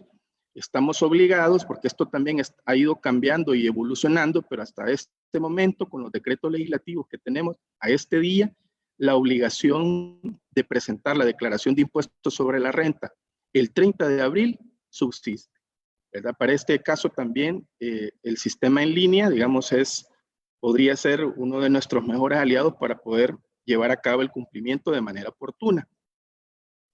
estamos obligados, porque esto también ha ido cambiando y evolucionando, pero hasta este momento, con los decretos legislativos que tenemos a este día, la obligación de presentar la declaración de impuestos sobre la renta el 30 de abril subsiste, ¿verdad? Para este caso también el sistema en línea, digamos, podría ser uno de nuestros mejores aliados para poder llevar a cabo el cumplimiento de manera oportuna.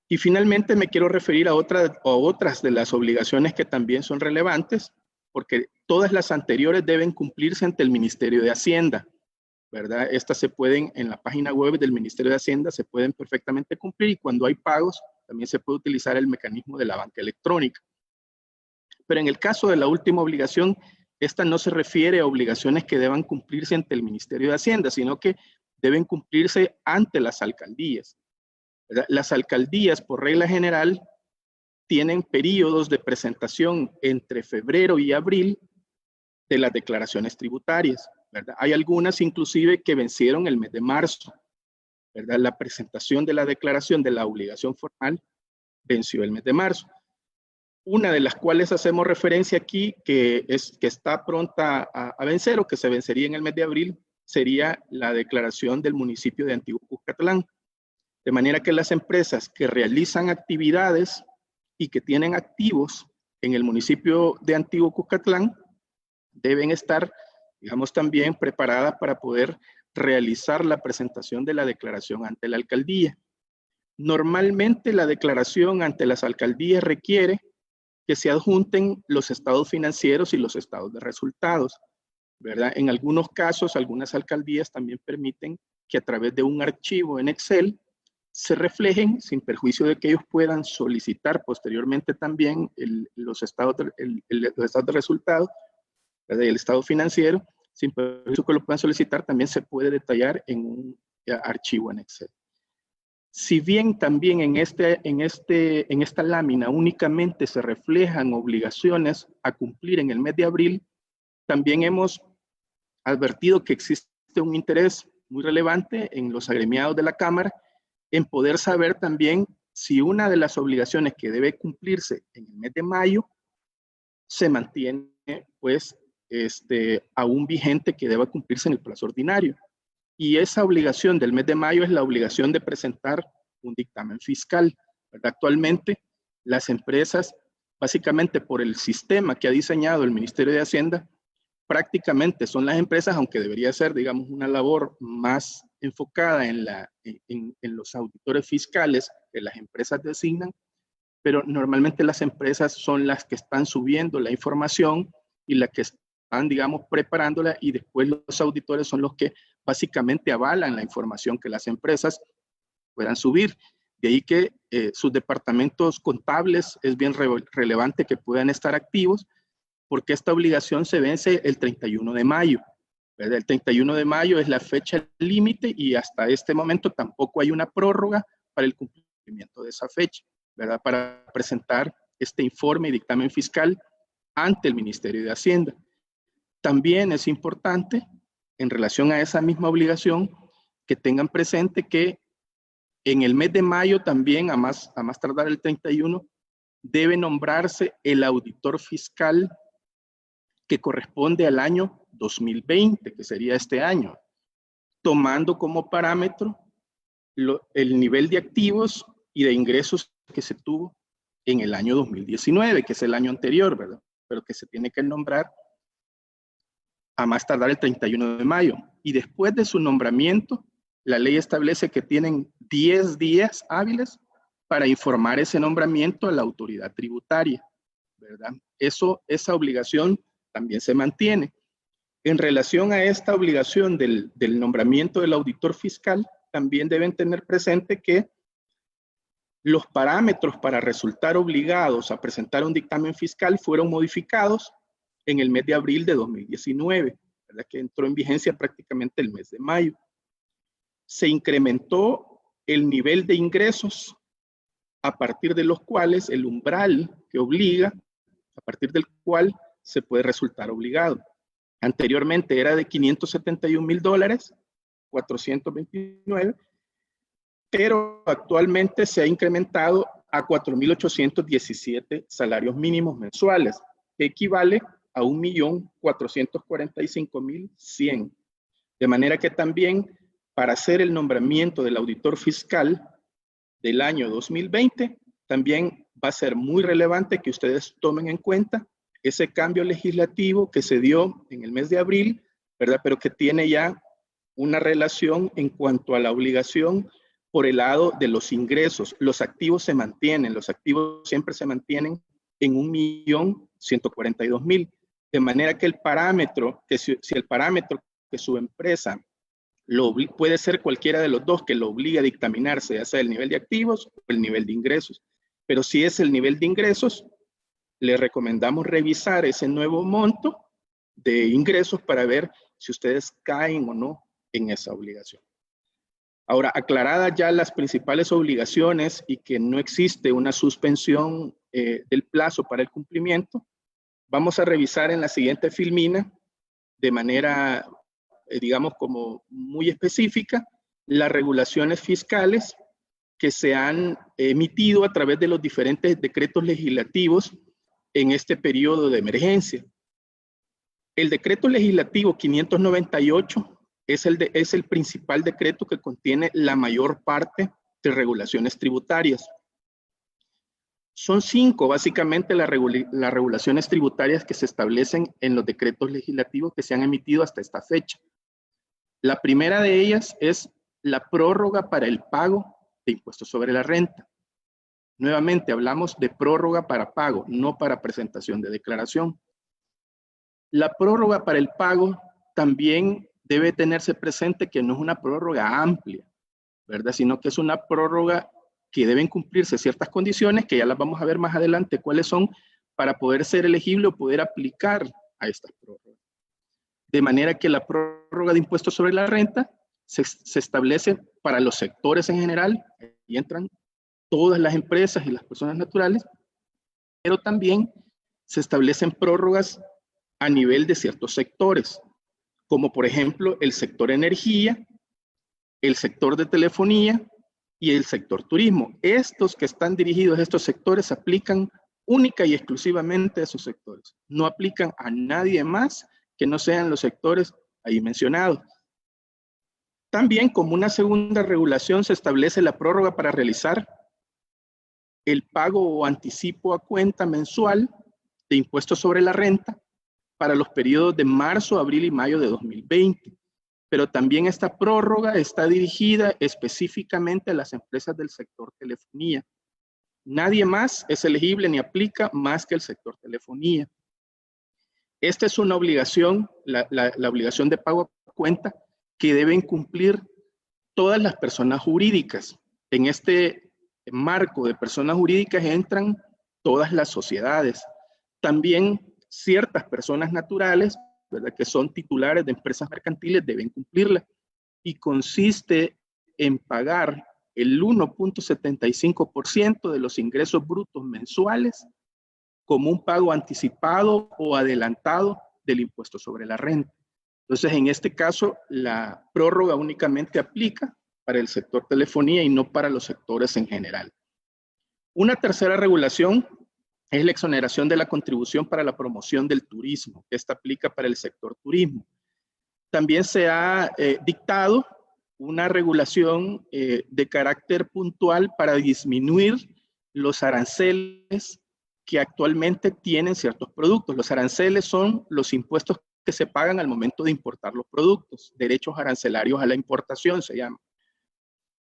Y finalmente me quiero referir a otras de las obligaciones que también son relevantes, porque todas las anteriores deben cumplirse ante el Ministerio de Hacienda, ¿verdad? Estas se pueden, en la página web del Ministerio de Hacienda, se pueden perfectamente cumplir y cuando hay pagos, también se puede utilizar el mecanismo de la banca electrónica. Pero en el caso de la última obligación, esta no se refiere a obligaciones que deban cumplirse ante el Ministerio de Hacienda, sino que deben cumplirse ante las alcaldías. Las alcaldías, por regla general, tienen periodos de presentación entre febrero y abril de las declaraciones tributarias, ¿verdad? Hay algunas inclusive que vencieron el mes de marzo, ¿verdad? La presentación de la declaración de la obligación formal venció el mes de marzo. Una de las cuales hacemos referencia aquí, que está pronta a vencer o que se vencería en el mes de abril, sería la declaración del municipio de Antiguo Cuscatlán. De manera que las empresas que realizan actividades y que tienen activos en el municipio de Antiguo Cuscatlán deben estar, digamos, también preparadas para poder realizar la presentación de la declaración ante la alcaldía. Normalmente la declaración ante las alcaldías requiere que se adjunten los estados financieros y los estados de resultados, ¿verdad? En algunos casos, algunas alcaldías también permiten que a través de un archivo en Excel se reflejen, sin perjuicio de que ellos puedan solicitar posteriormente también los estados de resultados, ¿verdad? El estado financiero, sin perjuicio que lo puedan solicitar, también se puede detallar en un archivo en Excel. Si bien también en esta lámina únicamente se reflejan obligaciones a cumplir en el mes de abril, también hemos advertido que existe un interés muy relevante en los agremiados de la Cámara en poder saber también si una de las obligaciones que debe cumplirse en el mes de mayo se mantiene, pues, aún vigente que deba cumplirse en el plazo ordinario. Y esa obligación del mes de mayo es la obligación de presentar un dictamen fiscal, ¿verdad? Actualmente, las empresas, básicamente por el sistema que ha diseñado el Ministerio de Hacienda, prácticamente son las empresas, aunque debería ser, digamos, una labor más enfocada en los auditores fiscales que las empresas designan, pero normalmente las empresas son las que están subiendo la información y las que están, digamos, preparándola, y después los auditores son los que básicamente avalan la información que las empresas puedan subir. De ahí que sus departamentos contables es bien relevante que puedan estar activos, porque esta obligación se vence el 31 de mayo. ¿Verdad? El 31 de mayo es la fecha límite y hasta este momento tampoco hay una prórroga para el cumplimiento de esa fecha, ¿verdad? Para presentar este informe y dictamen fiscal ante el Ministerio de Hacienda. También es importante, en relación a esa misma obligación, que tengan presente que en el mes de mayo también, a más tardar el 31, debe nombrarse el auditor fiscal que corresponde al año 2020, que sería este año, tomando como parámetro el nivel de activos y de ingresos que se tuvo en el año 2019, que es el año anterior, ¿verdad? Pero que se tiene que nombrar a más tardar el 31 de mayo. Y después de su nombramiento, la ley establece que tienen 10 días hábiles para informar ese nombramiento a la autoridad tributaria, ¿verdad? Esa obligación también se mantiene. En relación a esta obligación del nombramiento del auditor fiscal, también deben tener presente que los parámetros para resultar obligados a presentar un dictamen fiscal fueron modificados en el mes de abril de 2019, ¿verdad? Que entró en vigencia prácticamente el mes de mayo. Se incrementó el nivel de ingresos a partir de los cuales el umbral que obliga, a partir del cual se puede resultar obligado. Anteriormente era de $571,000, 429, pero actualmente se ha incrementado a 4,817 salarios mínimos mensuales, que equivale a 1,445,100. De manera que también para hacer el nombramiento del auditor fiscal del año 2020, también va a ser muy relevante que ustedes tomen en cuenta ese cambio legislativo que se dio en el mes de abril, ¿verdad? Pero que tiene ya una relación en cuanto a la obligación por el lado de los ingresos. Los activos se mantienen, los activos siempre se mantienen en 1,142,000. De manera que el parámetro, si el parámetro que su empresa puede ser cualquiera de los dos que lo obliga a dictaminarse, ya sea el nivel de activos o el nivel de ingresos. Pero si es el nivel de ingresos, le recomendamos revisar ese nuevo monto de ingresos para ver si ustedes caen o no en esa obligación. Ahora, aclaradas ya las principales obligaciones y que no existe una suspensión del plazo para el cumplimiento, vamos a revisar en la siguiente filmina de manera, digamos, como muy específica, las regulaciones fiscales que se han emitido a través de los diferentes decretos legislativos en este periodo de emergencia. El decreto legislativo 598 es el principal decreto que contiene la mayor parte de regulaciones tributarias. Son 5 básicamente las regulaciones tributarias que se establecen en los decretos legislativos que se han emitido hasta esta fecha. La primera de ellas es la prórroga para el pago de impuestos sobre la renta. Nuevamente hablamos de prórroga para pago, no para presentación de declaración. La prórroga para el pago también debe tenerse presente que no es una prórroga amplia, ¿verdad? Sino que es una prórroga que deben cumplirse ciertas condiciones que ya las vamos a ver más adelante cuáles son para poder ser elegible o poder aplicar a estas prórrogas. de manera que la prórroga de impuestos sobre la renta se establece para los sectores en general, y entran todas las empresas y las personas naturales, pero también se establecen prórrogas a nivel de ciertos sectores, como por ejemplo el sector energía, el sector de telefonía y el sector turismo. Estos que están dirigidos a estos sectores aplican única y exclusivamente a esos sectores. No aplican a nadie más que no sean los sectores ahí mencionados. También, como una segunda regulación, se establece la prórroga para realizar el pago o anticipo a cuenta mensual de impuestos sobre la renta para los periodos de marzo, abril y mayo de 2020. Pero también esta prórroga está dirigida específicamente a las empresas del sector telefonía. Nadie más es elegible ni aplica más que el sector telefonía. Esta es una obligación, la obligación de pago a cuenta que deben cumplir todas las personas jurídicas. En este marco de personas jurídicas entran todas las sociedades. También ciertas personas naturales, ¿verdad?, que son titulares de empresas mercantiles, deben cumplirla. Y consiste en pagar el 1.75% de los ingresos brutos mensuales como un pago anticipado o adelantado del impuesto sobre la renta. Entonces, en este caso, la prórroga únicamente aplica para el sector telefonía y no para los sectores en general. Una tercera regulación es la exoneración de la contribución para la promoción del turismo. Esta aplica para el sector turismo. También se ha dictado una regulación de carácter puntual para disminuir los aranceles que actualmente tienen ciertos productos. Los aranceles son los impuestos que se pagan al momento de importar los productos, derechos arancelarios a la importación se llama.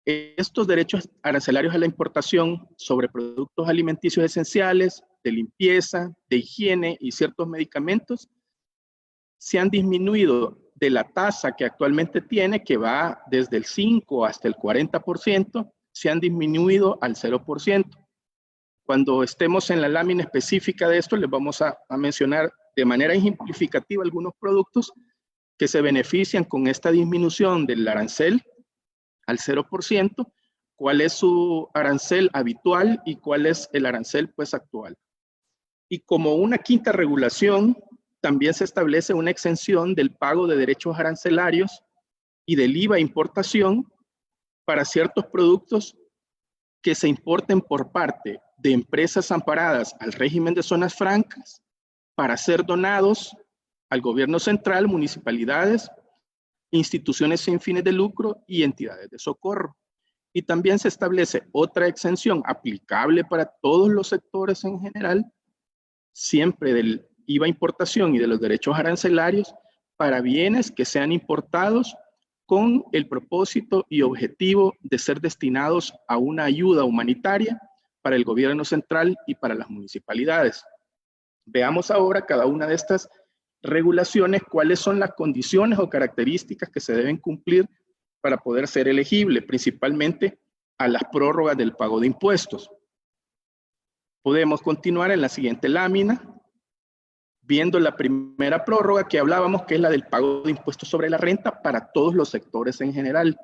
Estos derechos arancelarios a la importación sobre productos alimenticios esenciales, de limpieza, de higiene y ciertos medicamentos se han disminuido de la tasa que actualmente tiene, que va desde el 5 hasta el 40%, se han disminuido al 0%. Cuando estemos en la lámina específica de esto, les vamos a mencionar de manera ejemplificativa algunos productos que se benefician con esta disminución del arancel al 0%, cuál es su arancel habitual y cuál es el arancel pues actual. Y como una quinta regulación, también se establece una exención del pago de derechos arancelarios y del IVA de importación para ciertos productos que se importen por parte de empresas amparadas al régimen de zonas francas para ser donados al gobierno central, municipalidades, instituciones sin fines de lucro y entidades de socorro. Y también se establece otra exención aplicable para todos los sectores en general, siempre del IVA importación y de los derechos arancelarios para bienes que sean importados con el propósito y objetivo de ser destinados a una ayuda humanitaria para el gobierno central y para las municipalidades. Veamos ahora cada una de estas regulaciones, cuáles son las condiciones o características que se deben cumplir para poder ser elegible, principalmente a las prórrogas del pago de impuestos. Podemos continuar en la siguiente lámina, viendo la primera prórroga que hablábamos, que es la del pago de impuestos sobre la renta para todos los sectores en general.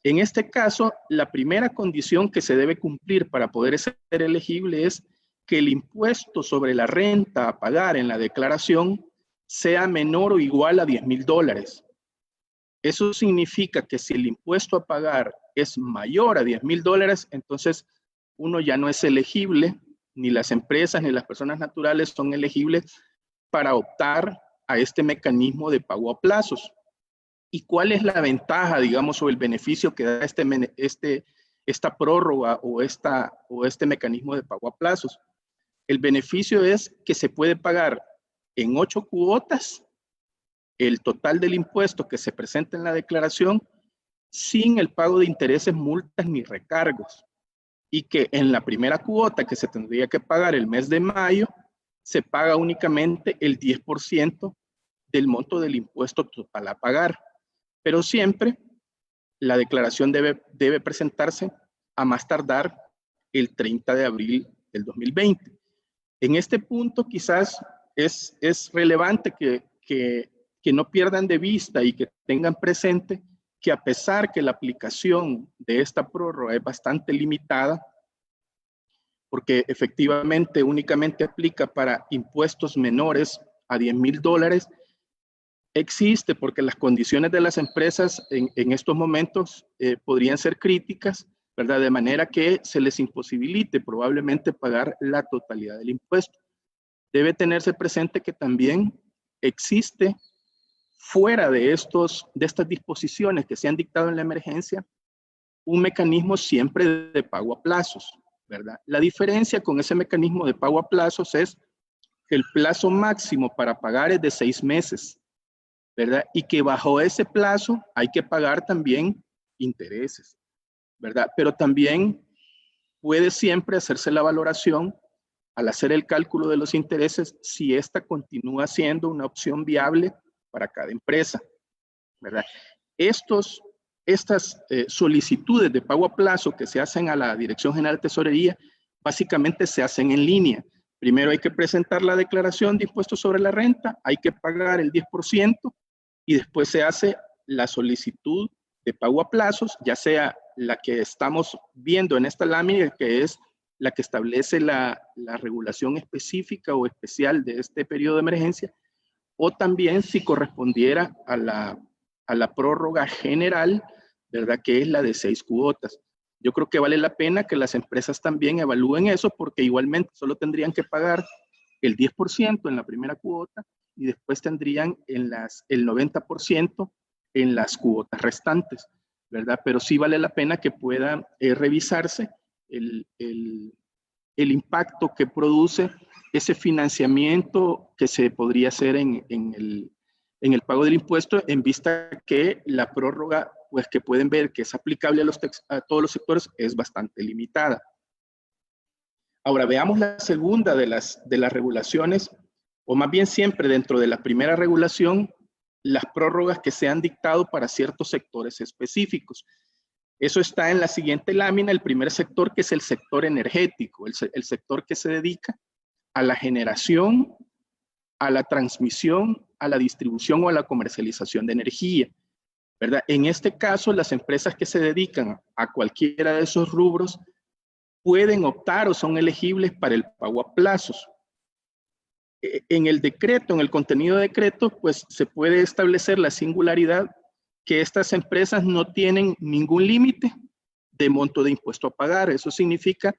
En este caso, la primera condición que se debe cumplir para poder ser elegible es que el impuesto sobre la renta a pagar en la declaración sea menor o igual a $10,000. Eso significa que si el impuesto a pagar es mayor a $10,000, entonces uno ya no es elegible, ni las empresas ni las personas naturales son elegibles para optar a este mecanismo de pago a plazos. ¿Y cuál es la ventaja, digamos, o el beneficio que da esta prórroga o este mecanismo de pago a plazos? El beneficio es que se puede pagar en 8 cuotas el total del impuesto que se presenta en la declaración sin el pago de intereses, multas ni recargos. Y que en la primera cuota que se tendría que pagar el mes de mayo, se paga únicamente el 10% del monto del impuesto total a pagar. Pero siempre la declaración debe presentarse a más tardar el 30 de abril del 2020. En este punto quizás es relevante que que no pierdan de vista y que tengan presente que a pesar que la aplicación de esta prórroga es bastante limitada, porque efectivamente únicamente aplica para impuestos menores a $10,000, existe porque las condiciones de las empresas en estos momentos podrían ser críticas, ¿verdad? De manera que se les imposibilite probablemente pagar la totalidad del impuesto. Debe tenerse presente que también existe fuera de estas disposiciones que se han dictado en la emergencia, un mecanismo siempre de pago a plazos, ¿verdad? La diferencia con ese mecanismo de pago a plazos es que el plazo máximo para pagar es de 6 meses, ¿verdad? Y que bajo ese plazo hay que pagar también intereses, ¿verdad? Pero también puede siempre hacerse la valoración al hacer el cálculo de los intereses si esta continúa siendo una opción viable para cada empresa, ¿verdad? Estas solicitudes de pago a plazo que se hacen a la Dirección General de Tesorería básicamente se hacen en línea. Primero hay que presentar la declaración de impuestos sobre la renta, hay que pagar el 10% y después se hace la solicitud de pago a plazos, ya sea la que estamos viendo en esta lámina, que es la que establece la regulación específica o especial de este periodo de emergencia, o también si correspondiera a la prórroga general, ¿verdad? Que es la de 6 cuotas. Yo creo que vale la pena que las empresas también evalúen eso, porque igualmente solo tendrían que pagar el 10% en la primera cuota y después tendrían el 90% en las cuotas restantes, ¿verdad? Pero sí vale la pena que pueda revisarse el impacto que produce ese financiamiento que se podría hacer en el pago del impuesto, en vista que la prórroga, pues que pueden ver que es aplicable a todos los sectores, es bastante limitada. Ahora veamos la segunda de las regulaciones, o más bien siempre dentro de la primera regulación, las prórrogas que se han dictado para ciertos sectores específicos. Eso está en la siguiente lámina, el primer sector, que es el sector energético, el sector que se dedica a la generación, a la transmisión, a la distribución o a la comercialización de energía, ¿verdad? En este caso, las empresas que se dedican a cualquiera de esos rubros pueden optar o son elegibles para el pago a plazos. En el decreto, en el contenido de decreto, pues se puede establecer la singularidad que estas empresas no tienen ningún límite de monto de impuesto a pagar. Eso significa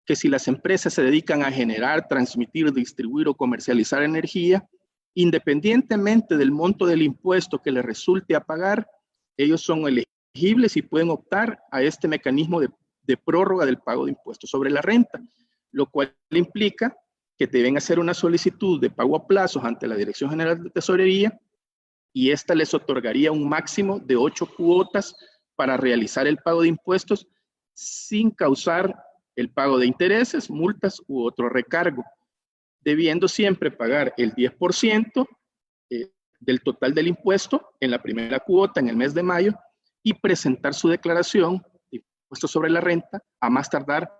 que si las empresas se dedican a generar, transmitir, distribuir o comercializar energía, independientemente del monto del impuesto que les resulte a pagar, ellos son elegibles y pueden optar a este mecanismo de prórroga del pago de impuestos sobre la renta, lo cual implica que deben hacer una solicitud de pago a plazos ante la Dirección General de Tesorería y esta les otorgaría un máximo de 8 cuotas para realizar el pago de impuestos sin causar el pago de intereses, multas u otro recargo, debiendo siempre pagar el 10% del total del impuesto en la primera cuota en el mes de mayo y presentar su declaración de impuesto sobre la renta a más tardar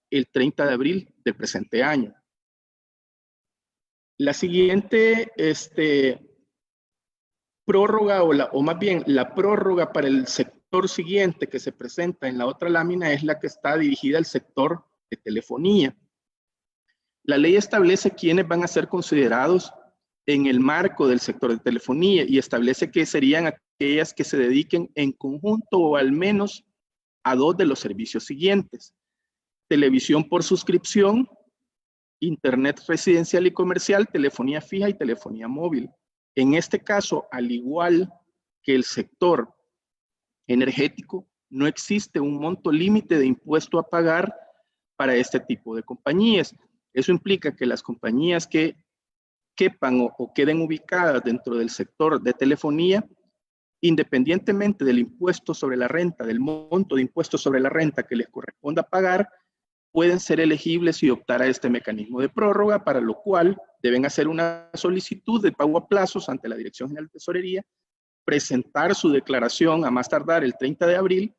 el 30 de abril del presente año. La siguiente prórroga o más bien la prórroga para el sector siguiente que se presenta en la otra lámina es la que está dirigida al sector de telefonía. La ley establece quiénes van a ser considerados en el marco del sector de telefonía y establece que serían aquellas que se dediquen en conjunto o al menos a 2 de los servicios siguientes: televisión por suscripción, internet residencial y comercial, telefonía fija y telefonía móvil. En este caso, al igual que el sector energético, no existe un monto límite de impuesto a pagar para este tipo de compañías. Eso implica que las compañías que quepan o queden ubicadas dentro del sector de telefonía, independientemente del impuesto sobre la renta, del monto de impuesto sobre la renta que les corresponda pagar, pueden ser elegibles y optar a este mecanismo de prórroga, para lo cual deben hacer una solicitud de pago a plazos ante la Dirección General de Tesorería, presentar su declaración a más tardar el 30 de abril,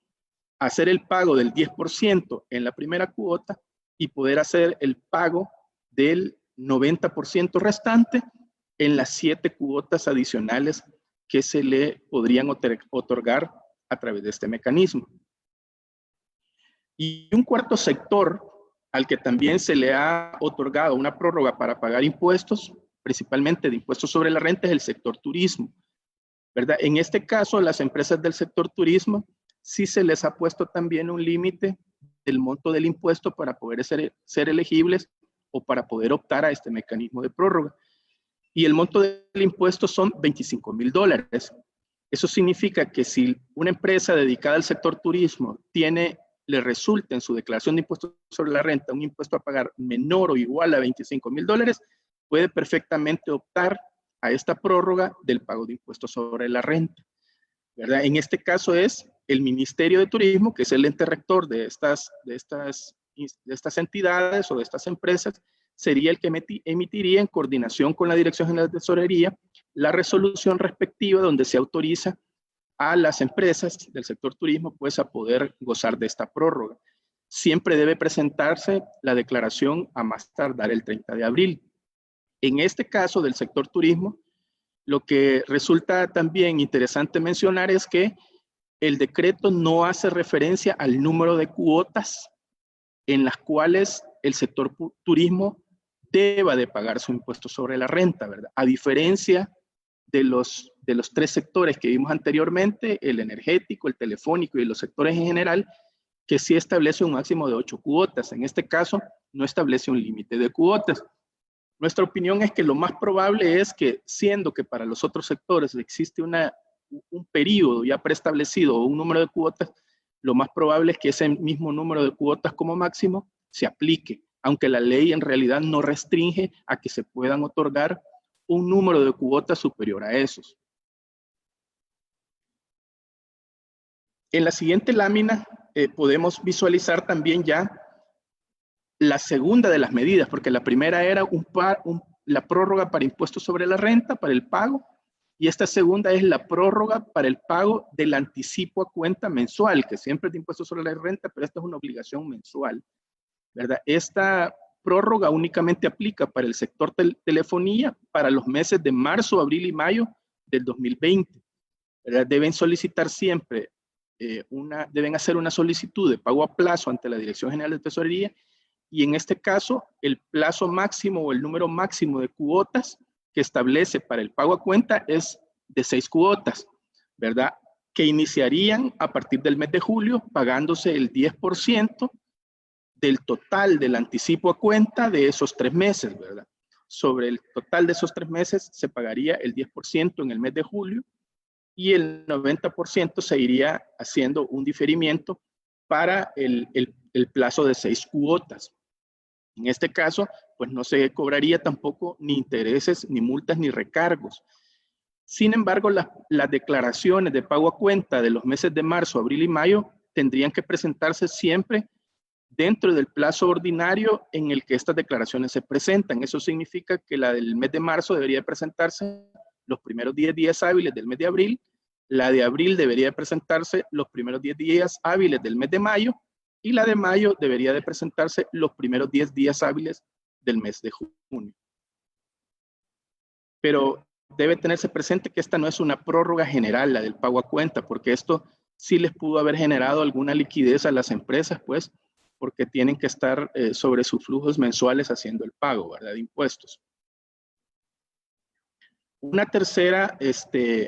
hacer el pago del 10% en la primera cuota y poder hacer el pago del 90% restante en las 7 cuotas adicionales que se le podrían otorgar a través de este mecanismo. Y un cuarto sector al que también se le ha otorgado una prórroga para pagar impuestos, principalmente de impuestos sobre la renta, es el sector turismo, ¿verdad? En este caso, las empresas del sector turismo sí se les ha puesto también un límite del monto del impuesto para poder ser elegibles o para poder optar a este mecanismo de prórroga. Y el monto del impuesto son $25,000. Eso significa que si una empresa dedicada al sector turismo le resulta en su declaración de impuestos sobre la renta un impuesto a pagar menor o igual a $25,000, puede perfectamente optar a esta prórroga del pago de impuestos sobre la renta, ¿verdad? En este caso es el Ministerio de Turismo, que es el ente rector de estas entidades o de estas empresas, sería el que emitiría en coordinación con la Dirección General de Tesorería la resolución respectiva donde se autoriza a las empresas del sector turismo pues a poder gozar de esta prórroga. Siempre debe presentarse la declaración a más tardar el 30 de abril. En este caso del sector turismo, lo que resulta también interesante mencionar es que el decreto no hace referencia al número de cuotas en las cuales el sector turismo deba de pagar su impuesto sobre la renta, ¿verdad? A diferencia de los 3 sectores que vimos anteriormente, el energético, el telefónico y los sectores en general, que sí establece un máximo de 8 cuotas. En este caso, no establece un límite de cuotas. Nuestra opinión es que lo más probable es que, siendo que para los otros sectores existe un periodo ya preestablecido o un número de cuotas, lo más probable es que ese mismo número de cuotas como máximo se aplique, aunque la ley en realidad no restringe a que se puedan otorgar un número de cuotas superior a esos. En la siguiente lámina podemos visualizar también ya la segunda de las medidas, porque la primera era la prórroga para impuestos sobre la renta, para el pago, y esta segunda es la prórroga para el pago del anticipo a cuenta mensual, que siempre es de impuestos sobre la renta, pero esta es una obligación mensual, ¿verdad? Esta prórroga únicamente aplica para el sector telefonía para los meses de marzo, abril y mayo del 2020. ¿Verdad? Deben solicitar siempre, deben hacer una solicitud de pago a plazo ante la Dirección General de Tesorería y en este caso el plazo máximo o el número máximo de cuotas que establece para el pago a cuenta es de 6 cuotas, ¿verdad? Que iniciarían a partir del mes de julio pagándose el 10% del total del anticipo a cuenta de esos 3 meses, ¿verdad? Sobre el total de esos 3 meses se pagaría el 10% en el mes de julio y el 90% se iría haciendo un diferimiento para el plazo de 6 cuotas. En este caso, pues no se cobraría tampoco ni intereses, ni multas, ni recargos. Sin embargo, las declaraciones de pago a cuenta de los meses de marzo, abril y mayo tendrían que presentarse siempre dentro del plazo ordinario en el que estas declaraciones se presentan. Eso significa que la del mes de marzo debería presentarse los primeros 10 días hábiles del mes de abril, la de abril debería presentarse los primeros 10 días hábiles del mes de mayo y la de mayo debería de presentarse los primeros 10 días hábiles del mes de junio. Pero debe tenerse presente que esta no es una prórroga general, la del pago a cuenta, porque esto sí les pudo haber generado alguna liquidez a las empresas, pues, porque tienen que estar sobre sus flujos mensuales haciendo el pago, ¿verdad? De impuestos. Una tercera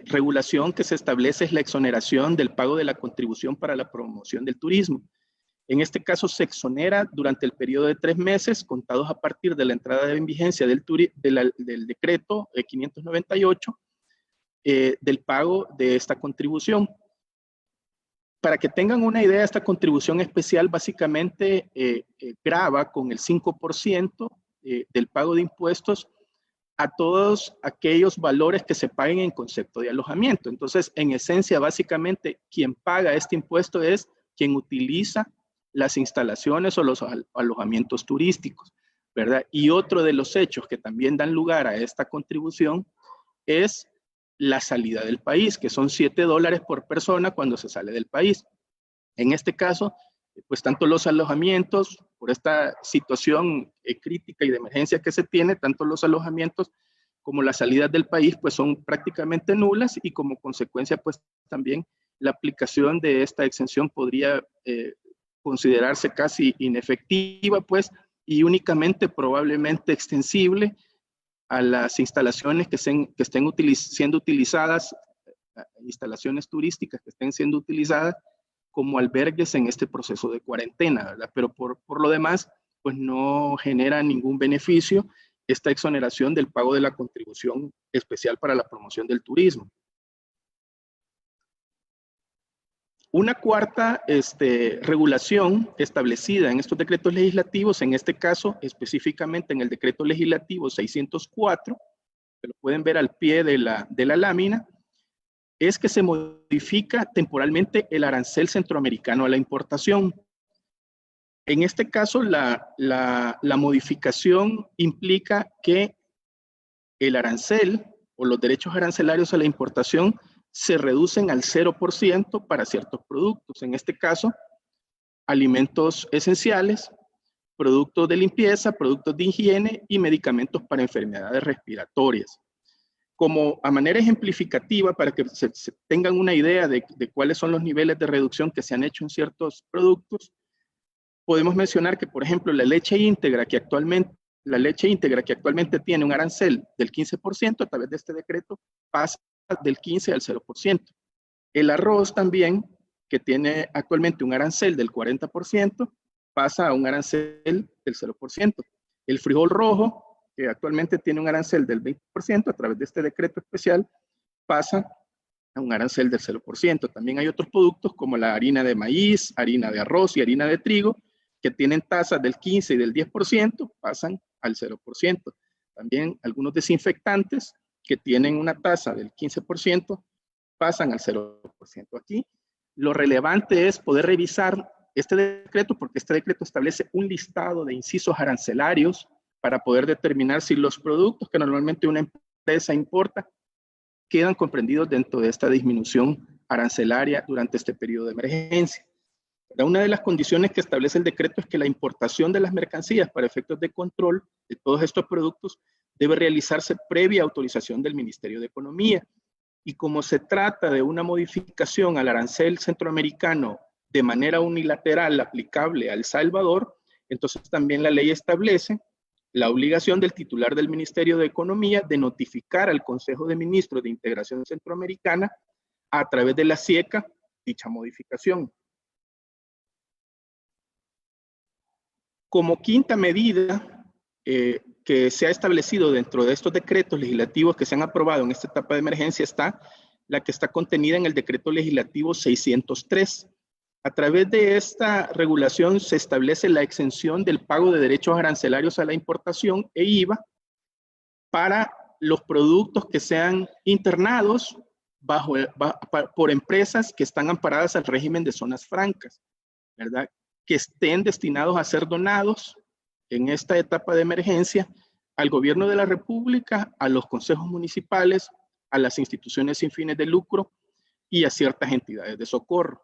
regulación que se establece es la exoneración del pago de la contribución para la promoción del turismo. En este caso se exonera durante el periodo de 3 meses, contados a partir de la entrada en vigencia del decreto 598, del pago de esta contribución. Para que tengan una idea, esta contribución especial básicamente grava con el 5% del pago de impuestos a todos aquellos valores que se paguen en concepto de alojamiento. Entonces, en esencia, básicamente, quien paga este impuesto es quien utiliza las instalaciones o los alojamientos turísticos, ¿verdad? Y otro de los hechos que también dan lugar a esta contribución es la salida del país, que son $7 por persona cuando se sale del país. En este caso, pues tanto los alojamientos, por esta situación crítica y de emergencia que se tiene, tanto los alojamientos como las salidas del país pues son prácticamente nulas y como consecuencia pues también la aplicación de esta exención podría considerarse casi inefectiva pues y únicamente probablemente extensible a las instalaciones que estén siendo utilizadas, instalaciones turísticas que estén siendo utilizadas como albergues en este proceso de cuarentena, ¿verdad? Pero por lo demás, pues no genera ningún beneficio esta exoneración del pago de la contribución especial para la promoción del turismo. Una cuarta regulación establecida en estos decretos legislativos, en este caso específicamente en el decreto legislativo 604, que lo pueden ver al pie de la lámina, es que se modifica temporalmente el arancel centroamericano a la importación. En este caso, la modificación implica que el arancel o los derechos arancelarios a la importación se reducen al 0% para ciertos productos. En este caso, alimentos esenciales, productos de limpieza, productos de higiene y medicamentos para enfermedades respiratorias. Como a manera ejemplificativa, para que se tengan una idea de cuáles son los niveles de reducción que se han hecho en ciertos productos, podemos mencionar que, por ejemplo, la leche íntegra que actualmente tiene un arancel del 15%, a través de este decreto pasa del 15 al 0%. El arroz también, que tiene actualmente un arancel del 40%, pasa a un arancel del 0%. El frijol rojo, que actualmente tiene un arancel del 20%, a través de este decreto especial, pasa a un arancel del 0%. También hay otros productos como la harina de maíz, harina de arroz y harina de trigo, que tienen tasas del 15 y del 10%, pasan al 0%. También algunos desinfectantes que tienen una tasa del 15%, pasan al 0%. Aquí lo relevante es poder revisar este decreto, porque este decreto establece un listado de incisos arancelarios para poder determinar si los productos que normalmente una empresa importa quedan comprendidos dentro de esta disminución arancelaria durante este periodo de emergencia. Una de las condiciones que establece el decreto es que la importación de las mercancías para efectos de control de todos estos productos debe realizarse previa autorización del Ministerio de Economía. Y como se trata de una modificación al arancel centroamericano de manera unilateral aplicable a El Salvador, entonces también la ley establece la obligación del titular del Ministerio de Economía de notificar al Consejo de Ministros de Integración Centroamericana a través de la SIECA dicha modificación. Como quinta medida que se ha establecido dentro de estos decretos legislativos que se han aprobado en esta etapa de emergencia está la que está contenida en el decreto legislativo 603. A través de esta regulación se establece la exención del pago de derechos arancelarios a la importación e IVA para los productos que sean internados por empresas que están amparadas al régimen de zonas francas, ¿verdad? Que estén destinados a ser donados en esta etapa de emergencia al gobierno de la República, a los consejos municipales, a las instituciones sin fines de lucro y a ciertas entidades de socorro,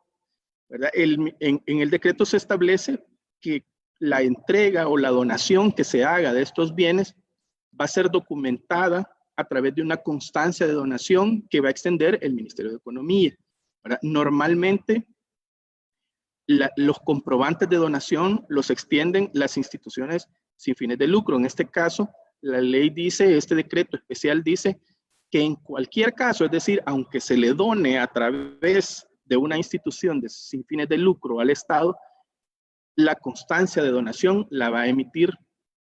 ¿verdad? En el decreto se establece que la entrega o la donación que se haga de estos bienes va a ser documentada a través de una constancia de donación que va a extender el Ministerio de Economía, ¿verdad? Normalmente, los comprobantes de donación los extienden las instituciones sin fines de lucro. En este caso, la ley dice, este decreto especial dice que en cualquier caso, es decir, aunque se le done a través de una institución sin fines de lucro al Estado, la constancia de donación la va a emitir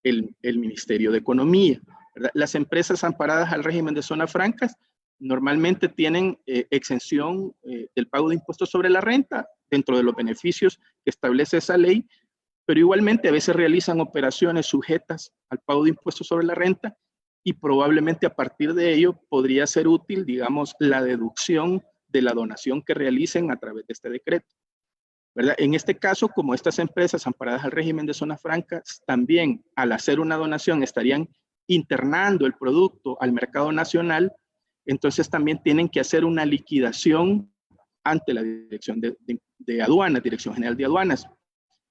el Ministerio de Economía, ¿verdad? Las empresas amparadas al régimen de zonas francas normalmente tienen exención del pago de impuestos sobre la renta dentro de los beneficios que establece esa ley, pero igualmente a veces realizan operaciones sujetas al pago de impuestos sobre la renta y probablemente a partir de ello podría ser útil, digamos, la deducción de la donación que realicen a través de este decreto, ¿verdad? En este caso, como estas empresas amparadas al régimen de zonas francas, también al hacer una donación estarían internando el producto al mercado nacional, entonces también tienen que hacer una liquidación ante la Dirección de Aduanas, Dirección General de Aduanas.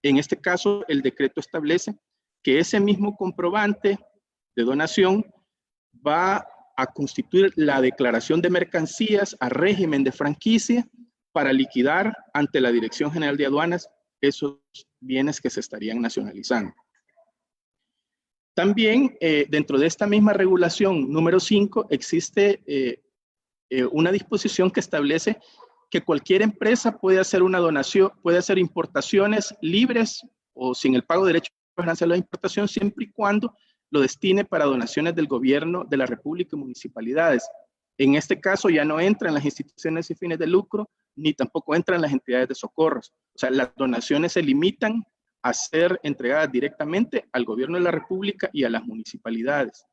En este caso, el decreto establece que ese mismo comprobante de donación va a constituir la declaración de mercancías a régimen de franquicia para liquidar ante la Dirección General de Aduanas esos bienes que se estarían nacionalizando. También dentro de esta misma regulación número 5 existe una disposición que establece que cualquier empresa puede hacer una donación, puede hacer importaciones libres o sin el pago de derechos arancelados de importación, siempre y cuando lo destine para donaciones del gobierno de la República y municipalidades. En este caso ya no entran las instituciones sin fines de lucro, ni tampoco entran las entidades de socorros. O sea, las donaciones se limitan a ser entregadas directamente al gobierno de la República y a las municipalidades.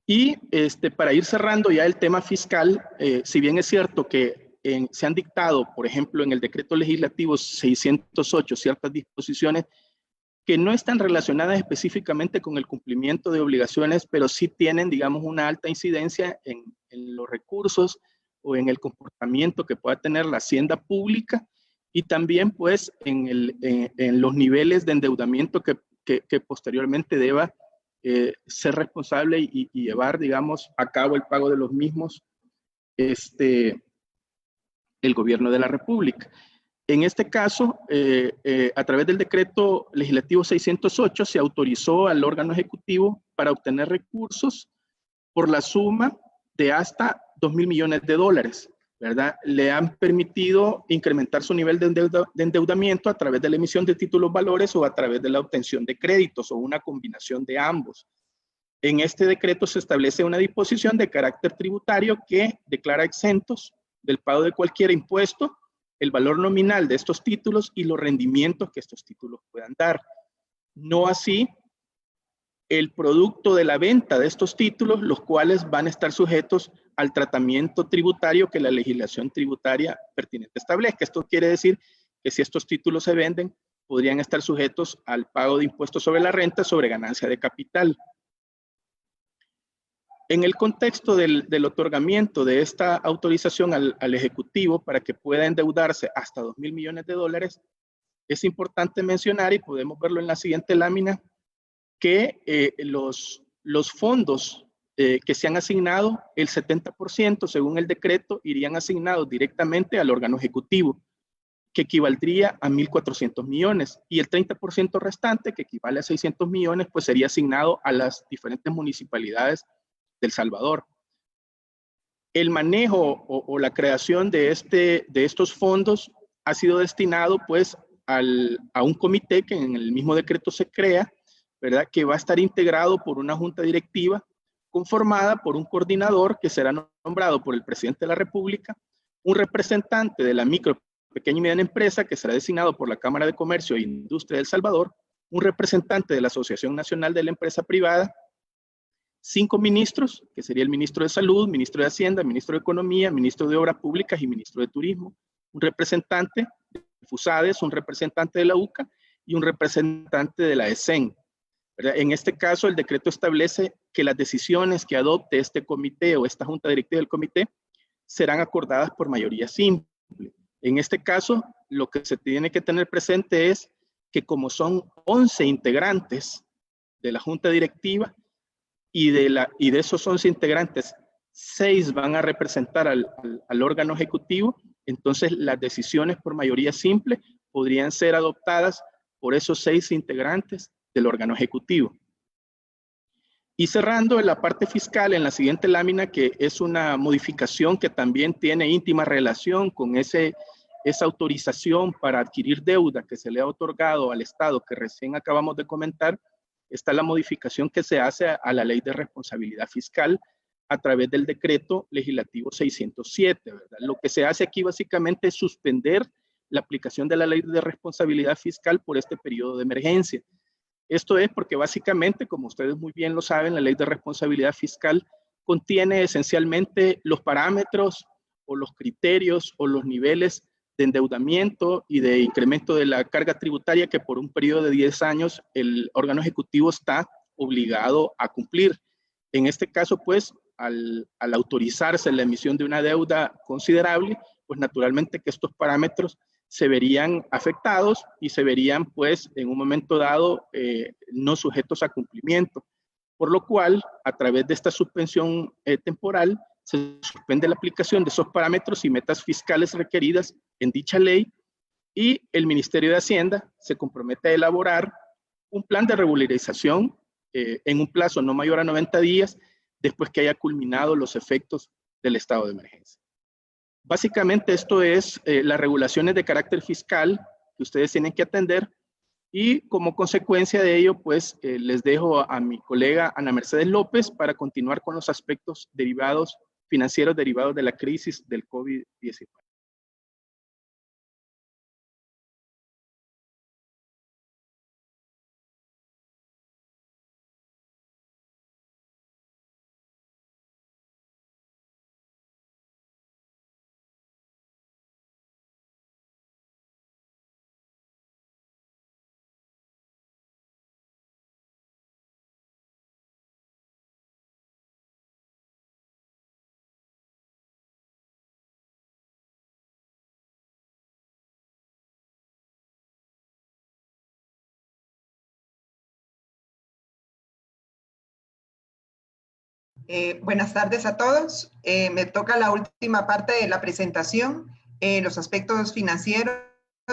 Y para ir cerrando ya el tema fiscal, si bien es cierto que se han dictado, por ejemplo, en el decreto legislativo 608 ciertas disposiciones que no están relacionadas específicamente con el cumplimiento de obligaciones, pero sí tienen, digamos, una alta incidencia en los recursos o en el comportamiento que pueda tener la hacienda pública y también, pues, en los niveles de endeudamiento que posteriormente deba ser responsable y llevar, digamos, a cabo el pago de los mismos el gobierno de la República. En este caso, a través del decreto legislativo 608 se autorizó al órgano ejecutivo para obtener recursos por la suma de hasta $2,000 millones, ¿verdad? Le han permitido incrementar su nivel de endeudamiento a través de la emisión de títulos valores o a través de la obtención de créditos o una combinación de ambos. En este decreto se establece una disposición de carácter tributario que declara exentos del pago de cualquier impuesto el valor nominal de estos títulos y los rendimientos que estos títulos puedan dar. No así el producto de la venta de estos títulos, los cuales van a estar sujetos al tratamiento tributario que la legislación tributaria pertinente establezca. Esto quiere decir que si estos títulos se venden, podrían estar sujetos al pago de impuestos sobre la renta sobre ganancia de capital. En el contexto del otorgamiento de esta autorización al Ejecutivo para que pueda endeudarse hasta $2,000 millones, es importante mencionar, y podemos verlo en la siguiente lámina, que los fondos que se han asignado, el 70% según el decreto, irían asignados directamente al órgano ejecutivo, que equivaldría a 1.400 millones, y el 30% restante, que equivale a 600 millones, pues sería asignado a las diferentes municipalidades del Salvador. El manejo o la creación de estos fondos ha sido destinado pues a un comité que en el mismo decreto se crea, ¿verdad? Que va a estar integrado por una junta directiva conformada por un coordinador que será nombrado por el presidente de la República, un representante de la micro, pequeña y mediana empresa que será designado por la Cámara de Comercio e Industria de El Salvador, un representante de la Asociación Nacional de la Empresa Privada, 5 ministros, que sería el ministro de Salud, ministro de Hacienda, ministro de Economía, ministro de Obras Públicas y ministro de Turismo, un representante de FUSADES, un representante de la UCA y un representante de la ESEN. En este caso, el decreto establece que las decisiones que adopte este comité o esta junta directiva del comité serán acordadas por mayoría simple. En este caso, lo que se tiene que tener presente es que como son 11 integrantes de la junta directiva, y de esos 11 integrantes, 6 van a representar al órgano ejecutivo, entonces las decisiones por mayoría simple podrían ser adoptadas por esos 6 integrantes del órgano ejecutivo. Y cerrando en la parte fiscal, en la siguiente lámina, que es una modificación que también tiene íntima relación con esa autorización para adquirir deuda que se le ha otorgado al Estado, que recién acabamos de comentar, está la modificación que se hace a la Ley de Responsabilidad Fiscal a través del decreto legislativo 607, ¿verdad? Lo que se hace aquí básicamente es suspender la aplicación de la Ley de Responsabilidad Fiscal por este periodo de emergencia. Esto es porque básicamente, como ustedes muy bien lo saben, la Ley de Responsabilidad Fiscal contiene esencialmente los parámetros o los criterios o los niveles de endeudamiento y de incremento de la carga tributaria que por un periodo de 10 años el órgano ejecutivo está obligado a cumplir. En este caso, pues, al autorizarse la emisión de una deuda considerable, pues naturalmente que estos parámetros se verían afectados y se verían, pues, en un momento dado, no sujetos a cumplimiento. Por lo cual, a través de esta suspensión temporal, se suspende la aplicación de esos parámetros y metas fiscales requeridas en dicha ley, y el Ministerio de Hacienda se compromete a elaborar un plan de regularización en un plazo no mayor a 90 días después que haya culminado los efectos del estado de emergencia. Básicamente esto es las regulaciones de carácter fiscal que ustedes tienen que atender, y como consecuencia de ello, pues les dejo a mi colega Ana Mercedes López para continuar con los aspectos financieros derivados de la crisis del COVID-19. Buenas tardes a todos. Me toca la última parte de la presentación, los aspectos financieros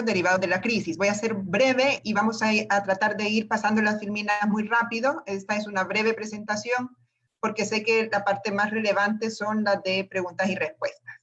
derivados de la crisis. Voy a ser breve y vamos a tratar de ir pasando las filminas muy rápido. Esta es una breve presentación porque sé que la parte más relevante son las de preguntas y respuestas.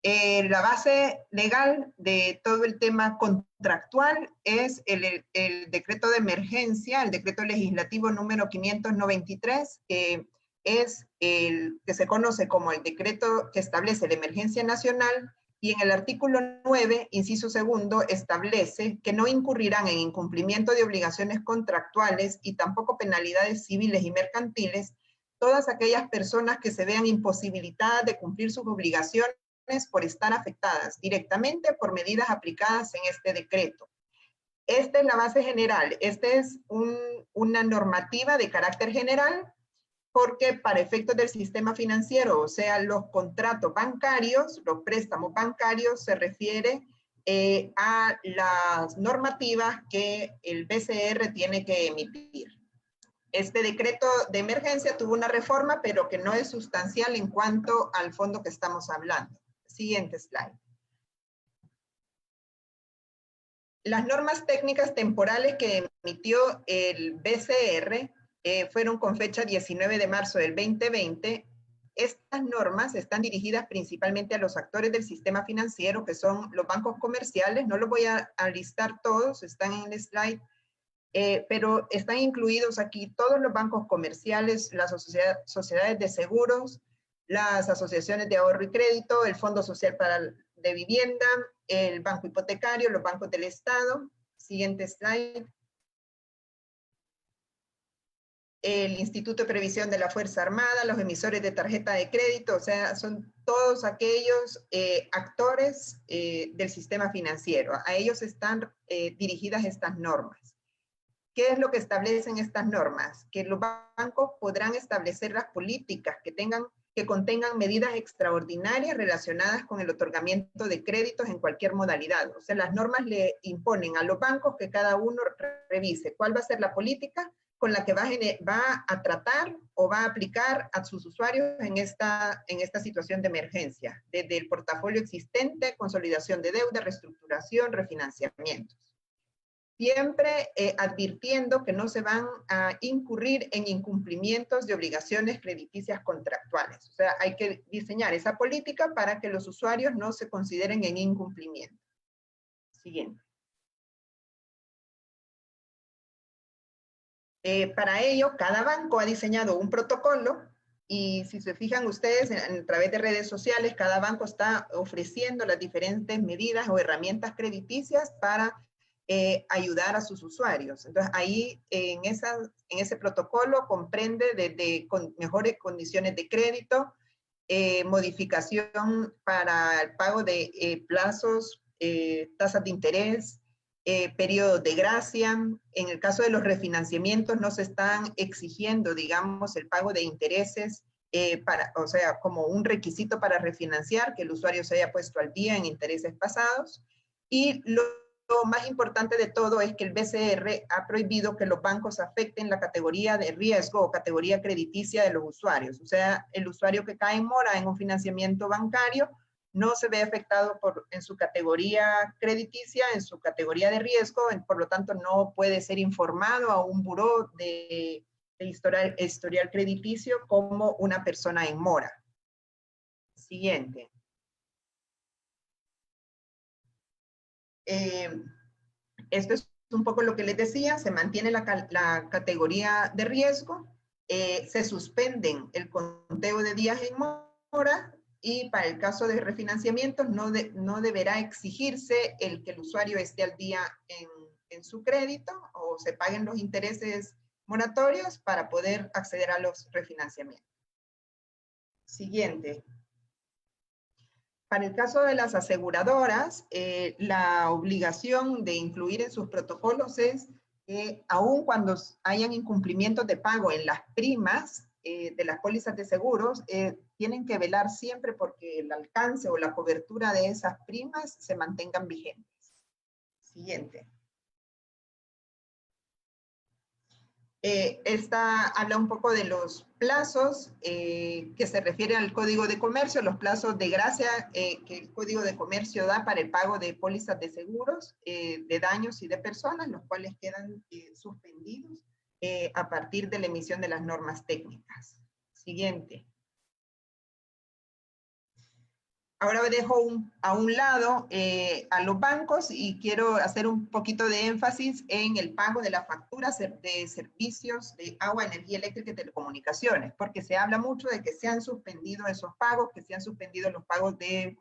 La base legal de todo el tema contractual es el decreto de emergencia, el decreto legislativo número 593, que es el que se conoce como el decreto que establece la emergencia nacional, y en el artículo 9, inciso segundo, establece que no incurrirán en incumplimiento de obligaciones contractuales y tampoco penalidades civiles y mercantiles todas aquellas personas que se vean imposibilitadas de cumplir sus obligaciones por estar afectadas directamente por medidas aplicadas en este decreto. Esta es la base general. Esta es una normativa de carácter general, porque para efectos del sistema financiero, o sea, los contratos bancarios, los préstamos bancarios, se refiere a las normativas que el BCR tiene que emitir. Este decreto de emergencia tuvo una reforma, pero que no es sustancial en cuanto al fondo que estamos hablando. Siguiente slide. Las normas técnicas temporales que emitió el BCR fueron con fecha 19 de marzo del 2020. Estas normas están dirigidas principalmente a los actores del sistema financiero, que son los bancos comerciales. No los voy a listar todos, están en el slide, pero están incluidos aquí todos los bancos comerciales, las sociedades de seguros, las asociaciones de ahorro y crédito, el Fondo Social de Vivienda, el Banco Hipotecario, los bancos del Estado. Siguiente slide. El Instituto de Previsión de la Fuerza Armada, los emisores de tarjeta de crédito, o sea, son todos aquellos actores del sistema financiero. A ellos están dirigidas estas normas. ¿Qué es lo que establecen estas normas? Que los bancos podrán establecer las políticas que contengan medidas extraordinarias relacionadas con el otorgamiento de créditos en cualquier modalidad. O sea, las normas le imponen a los bancos que cada uno revise cuál va a ser la política con la que va a tratar o va a aplicar a sus usuarios en esta situación de emergencia, desde el portafolio existente, consolidación de deuda, reestructuración, refinanciamientos. Siempre advirtiendo que no se van a incurrir en incumplimientos de obligaciones crediticias contractuales. O sea, hay que diseñar esa política para que los usuarios no se consideren en incumplimiento. Siguiente. Para ello, cada banco ha diseñado un protocolo, y si se fijan ustedes, a través de redes sociales, cada banco está ofreciendo las diferentes medidas o herramientas crediticias para ayudar a sus usuarios. Entonces, ahí en ese protocolo comprende desde mejores condiciones de crédito, modificación para el pago de plazos, tasas de interés, periodos de gracia. En el caso de los refinanciamientos no se están exigiendo, digamos, el pago de intereses, o sea, como un requisito para refinanciar, que el usuario se haya puesto al día en intereses pasados. Y lo más importante de todo es que el BCR ha prohibido que los bancos afecten la categoría de riesgo o categoría crediticia de los usuarios. O sea, el usuario que cae en mora en un financiamiento bancario no se ve afectado en su categoría crediticia, en su categoría de riesgo, por lo tanto no puede ser informado a un buró de historial crediticio como una persona en mora. Siguiente. Esto es un poco lo que les decía, se mantiene la categoría de riesgo, se suspenden el conteo de días en mora y para el caso de refinanciamiento no deberá exigirse el que el usuario esté al día en su crédito o se paguen los intereses moratorios para poder acceder a los refinanciamientos. Siguiente. Para el caso de las aseguradoras, la obligación de incluir en sus protocolos es que aun cuando hayan incumplimientos de pago en las primas de las pólizas de seguros, tienen que velar siempre porque el alcance o la cobertura de esas primas se mantengan vigentes. Siguiente. Esta habla un poco de los plazos que se refiere al Código de Comercio, los plazos de gracia que el Código de Comercio da para el pago de pólizas de seguros, de daños y de personas, los cuales quedan suspendidos a partir de la emisión de las normas técnicas. Siguiente. Ahora dejo a un lado a los bancos y quiero hacer un poquito de énfasis en el pago de las facturas de servicios de agua, energía eléctrica y telecomunicaciones, porque se habla mucho de que se han suspendido esos pagos, que se han suspendido los pagos de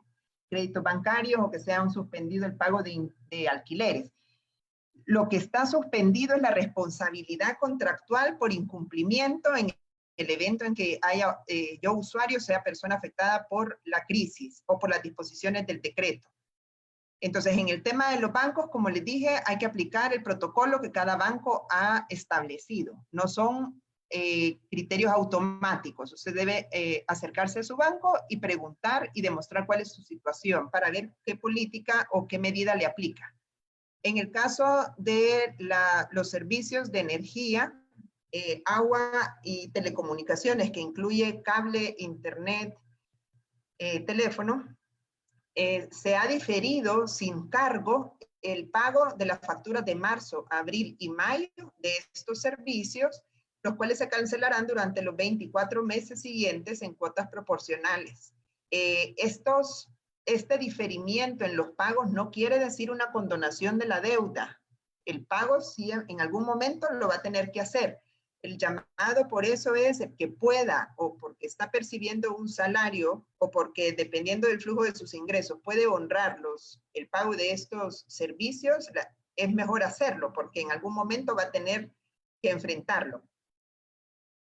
créditos bancarios o que se han suspendido el pago de alquileres. Lo que está suspendido es la responsabilidad contractual por incumplimiento en el evento en que haya yo usuario sea persona afectada por la crisis o por las disposiciones del decreto. Entonces, en el tema de los bancos, como les dije, hay que aplicar el protocolo que cada banco ha establecido. No son criterios automáticos. Usted debe acercarse a su banco y preguntar y demostrar cuál es su situación para ver qué política o qué medida le aplica. En el caso de los servicios de energía, agua y telecomunicaciones, que incluye cable, internet, teléfono, se ha diferido sin cargo el pago de las facturas de marzo, abril y mayo de estos servicios, los cuales se cancelarán durante los 24 meses siguientes en cuotas proporcionales. Este diferimiento en los pagos no quiere decir una condonación de la deuda. El pago sí en algún momento lo va a tener que hacer. El llamado por eso es el que pueda, o porque está percibiendo un salario, o porque dependiendo del flujo de sus ingresos puede honrar el pago de estos servicios, es mejor hacerlo, porque en algún momento va a tener que enfrentarlo.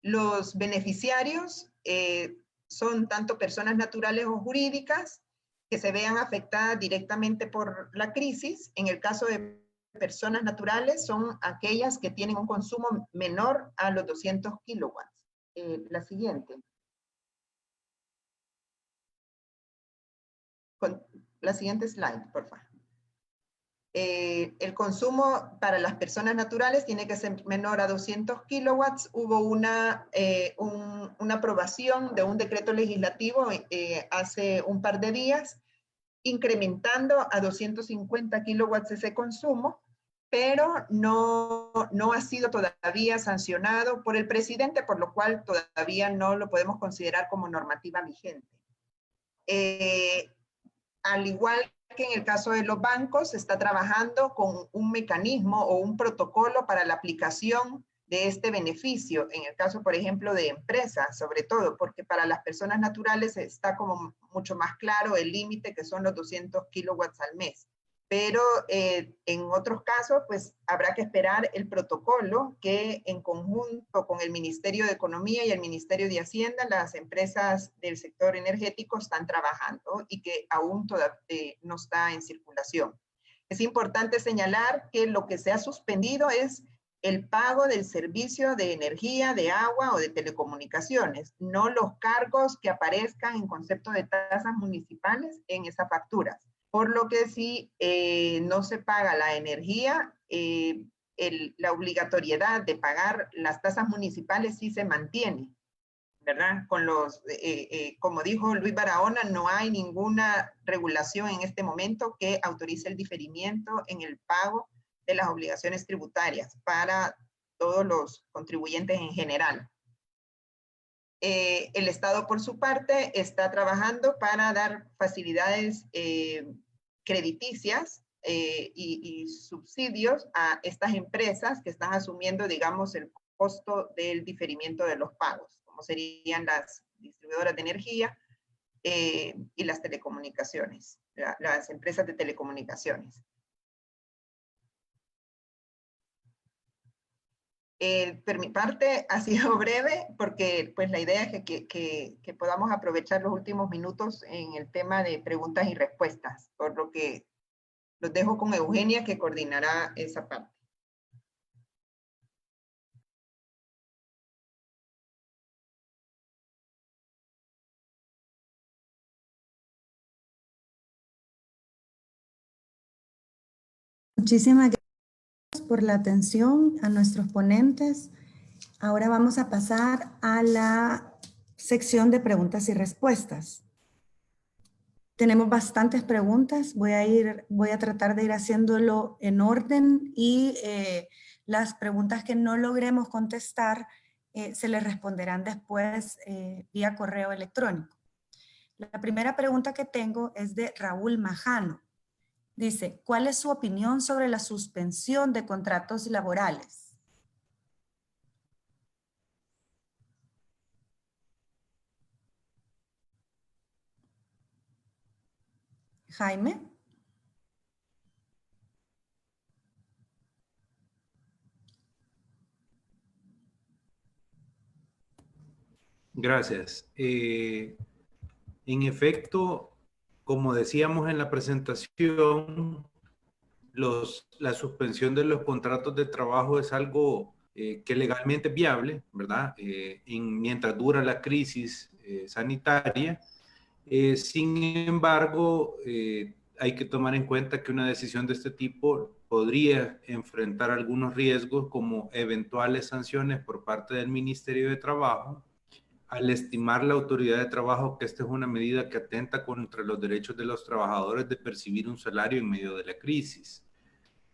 Los beneficiarios son tanto personas naturales o jurídicas que se vean afectadas directamente por la crisis. En el caso de personas naturales son aquellas que tienen un consumo menor a los 200 kilowatts. La siguiente. La siguiente slide, por favor. El consumo para las personas naturales tiene que ser menor a 200 kilowatts. Hubo una aprobación de un decreto legislativo hace un par de días, incrementando a 250 kilowatts ese consumo, pero no ha sido todavía sancionado por el presidente, por lo cual todavía no lo podemos considerar como normativa vigente. Al igual que en el caso de los bancos, se está trabajando con un mecanismo o un protocolo para la aplicación de este beneficio, en el caso, por ejemplo, de empresas, sobre todo, porque para las personas naturales está como mucho más claro el límite que son los 200 kilowatts al mes. Pero en otros casos, pues habrá que esperar el protocolo que en conjunto con el Ministerio de Economía y el Ministerio de Hacienda, las empresas del sector energético están trabajando y que aún todavía no está en circulación. Es importante señalar que lo que se ha suspendido es el pago del servicio de energía, de agua o de telecomunicaciones, no los cargos que aparezcan en concepto de tasas municipales en esas facturas. por lo que si no se paga la energía, la obligatoriedad de pagar las tasas municipales sí se mantiene, ¿verdad? Con los, como dijo Luis Barahona, no hay ninguna regulación en este momento que autorice el diferimiento en el pago de las obligaciones tributarias para todos los contribuyentes en general. El Estado, por su parte, está trabajando para dar facilidades crediticias y subsidios a estas empresas que están asumiendo, digamos, el costo del diferimiento de los pagos, como serían las distribuidoras de energía y las telecomunicaciones, las empresas de telecomunicaciones. Por mi parte ha sido breve porque pues la idea es que podamos aprovechar los últimos minutos en el tema de preguntas y respuestas, por lo que los dejo con Eugenia, que coordinará esa parte. Muchísimas gracias por la atención a nuestros ponentes. Ahora vamos a pasar a la sección de preguntas y respuestas. Tenemos bastantes preguntas. Voy a tratar de ir haciéndolo en orden y las preguntas que no logremos contestar se les responderán después vía correo electrónico. La primera pregunta que tengo es de Raúl Majano. Dice, ¿cuál es su opinión sobre la suspensión de contratos laborales? Jaime. Gracias. En efecto, como decíamos en la presentación, la suspensión de los contratos de trabajo es algo que legalmente es viable, ¿verdad? Mientras dura la crisis sanitaria. Sin embargo, hay que tomar en cuenta que una decisión de este tipo podría enfrentar algunos riesgos como eventuales sanciones por parte del Ministerio de Trabajo, al estimar la autoridad de trabajo que esta es una medida que atenta contra los derechos de los trabajadores de percibir un salario en medio de la crisis.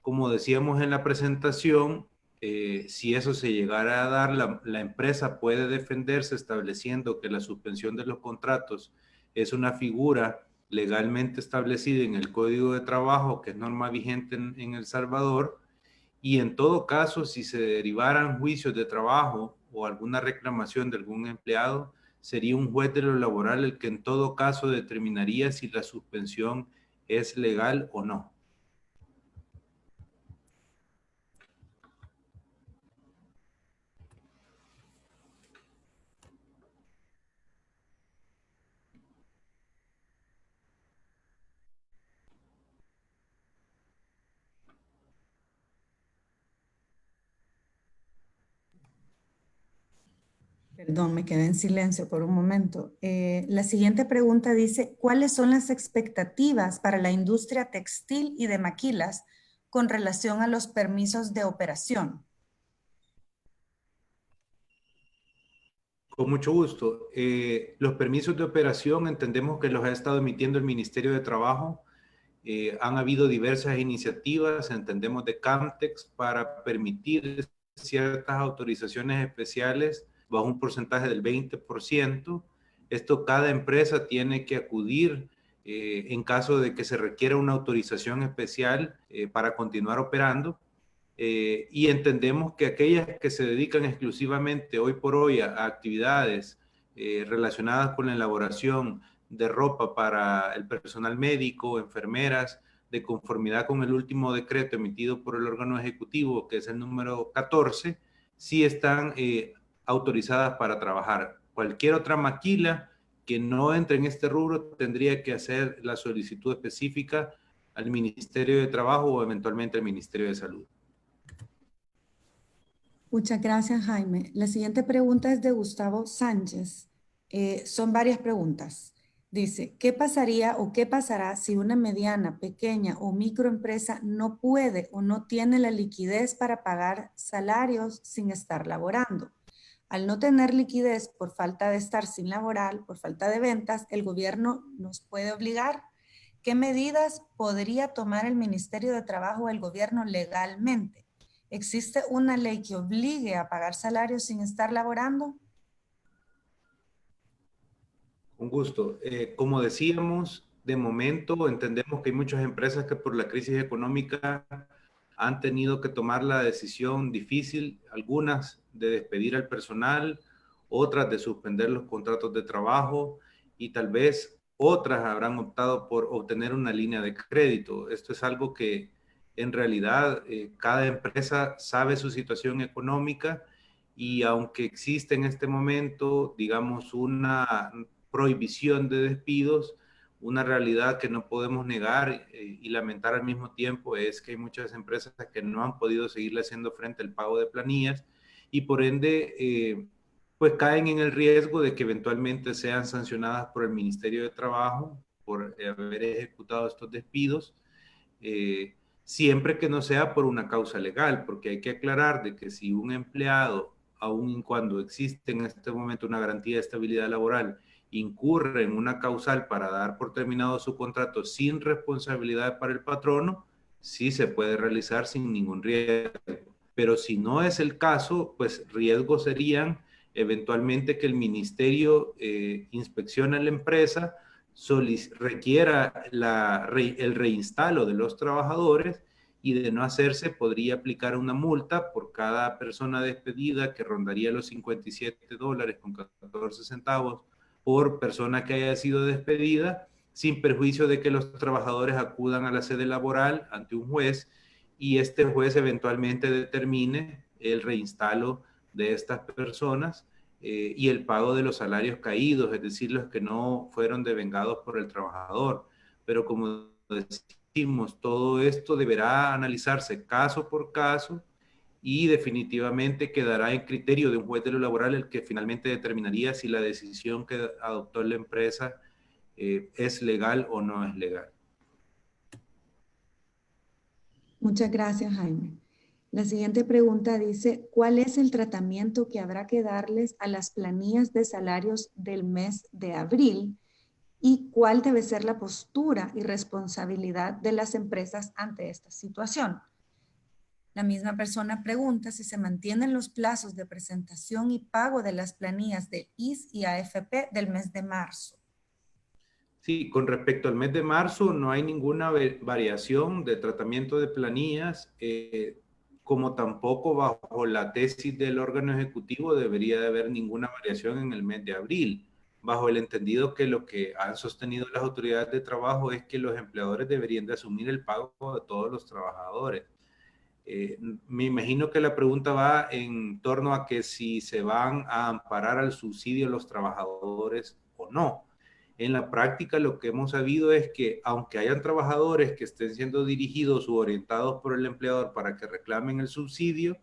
Como decíamos en la presentación, si eso se llegara a dar, la empresa puede defenderse estableciendo que la suspensión de los contratos es una figura legalmente establecida en el Código de Trabajo, que es norma vigente en El Salvador, y en todo caso, si se derivaran juicios de trabajo o alguna reclamación de algún empleado, sería un juez de lo laboral el que en todo caso determinaría si la suspensión es legal o no. Perdón, me quedé en silencio por un momento. La siguiente pregunta dice, ¿cuáles son las expectativas para la industria textil y de maquilas con relación a los permisos de operación? Con mucho gusto. Los permisos de operación entendemos que los ha estado emitiendo el Ministerio de Trabajo. Han habido diversas iniciativas, entendemos de Camtex, para permitir ciertas autorizaciones especiales bajo un porcentaje del 20%. Esto cada empresa tiene que acudir en caso de que se requiera una autorización especial para continuar operando. Y entendemos que aquellas que se dedican exclusivamente hoy por hoy a actividades relacionadas con la elaboración de ropa para el personal médico, enfermeras, de conformidad con el último decreto emitido por el órgano ejecutivo, que es el número 14, sí están autorizadas para trabajar. Cualquier otra maquila que no entre en este rubro tendría que hacer la solicitud específica al Ministerio de Trabajo o eventualmente al Ministerio de Salud. Muchas gracias, Jaime. La siguiente pregunta es de Gustavo Sánchez. Son varias preguntas. Dice, ¿qué pasaría o qué pasará si una mediana, pequeña o microempresa no puede o no tiene la liquidez para pagar salarios sin estar laborando? Al no tener liquidez por falta de estar sin laboral, por falta de ventas, el gobierno nos puede obligar. ¿Qué medidas podría tomar el Ministerio de Trabajo o el gobierno legalmente? ¿Existe una ley que obligue a pagar salarios sin estar laborando? Un gusto. Como decíamos, de momento entendemos que hay muchas empresas que por la crisis económica han tenido que tomar la decisión difícil, algunas de despedir al personal, otras de suspender los contratos de trabajo y tal vez otras habrán optado por obtener una línea de crédito. Esto es algo que en realidad cada empresa sabe su situación económica y aunque existe en este momento, digamos, una prohibición de despidos, una realidad que no podemos negar y lamentar al mismo tiempo es que hay muchas empresas que no han podido seguirle haciendo frente al pago de planillas y por ende pues caen en el riesgo de que eventualmente sean sancionadas por el Ministerio de Trabajo por haber ejecutado estos despidos, siempre que no sea por una causa legal, porque hay que aclarar de que si un empleado, aun cuando existe en este momento una garantía de estabilidad laboral, incurre en una causal para dar por terminado su contrato sin responsabilidad para el patrono, sí se puede realizar sin ningún riesgo. Pero si no es el caso, pues riesgos serían eventualmente que el ministerio inspeccione a la empresa, requiera el reinstalo de los trabajadores y de no hacerse podría aplicar una multa por cada persona despedida que rondaría los $57 con 14 centavos por persona que haya sido despedida, sin perjuicio de que los trabajadores acudan a la sede laboral ante un juez y este juez eventualmente determine el reinstalo de estas personas y el pago de los salarios caídos, es decir, los que no fueron devengados por el trabajador. Pero como decimos, todo esto deberá analizarse caso por caso y definitivamente quedará en criterio de un juez de lo laboral el que finalmente determinaría si la decisión que adoptó la empresa es legal o no es legal. Muchas gracias, Jaime. La siguiente pregunta dice, ¿cuál es el tratamiento que habrá que darles a las planillas de salarios del mes de abril? ¿Y cuál debe ser la postura y responsabilidad de las empresas ante esta situación? La misma persona pregunta si se mantienen los plazos de presentación y pago de las planillas de IS y AFP del mes de marzo. Sí, con respecto al mes de marzo no hay ninguna variación de tratamiento de planillas, como tampoco bajo la tesis del órgano ejecutivo debería de haber ninguna variación en el mes de abril, bajo el entendido que lo que han sostenido las autoridades de trabajo es que los empleadores deberían de asumir el pago de todos los trabajadores. Me imagino que la pregunta va en torno a que si se van a amparar al subsidio los trabajadores o no. En la práctica lo que hemos sabido es que aunque hayan trabajadores que estén siendo dirigidos o orientados por el empleador para que reclamen el subsidio,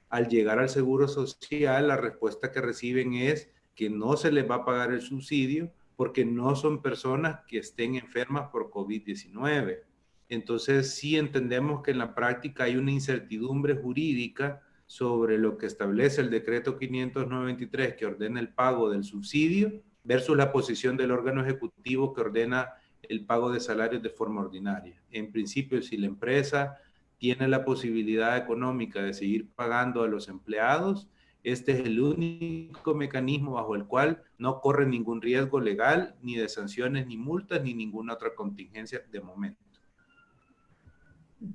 al llegar al seguro social la respuesta que reciben es que no se les va a pagar el subsidio porque no son personas que estén enfermas por COVID-19. Entonces sí entendemos que en la práctica hay una incertidumbre jurídica sobre lo que establece el decreto 593 que ordena el pago del subsidio versus la posición del órgano ejecutivo que ordena el pago de salarios de forma ordinaria. En principio, si la empresa tiene la posibilidad económica de seguir pagando a los empleados, este es el único mecanismo bajo el cual no corre ningún riesgo legal, ni de sanciones, ni multas, ni ninguna otra contingencia de momento.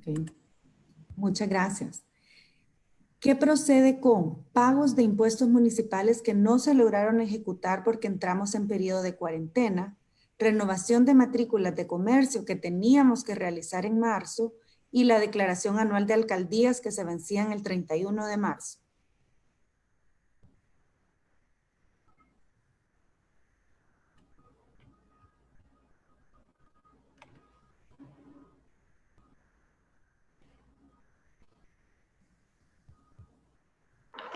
Okay. Muchas gracias. ¿Qué procede con pagos de impuestos municipales que no se lograron ejecutar porque entramos en periodo de cuarentena, renovación de matrículas de comercio que teníamos que realizar en marzo y la declaración anual de alcaldías que se vencían el 31 de marzo?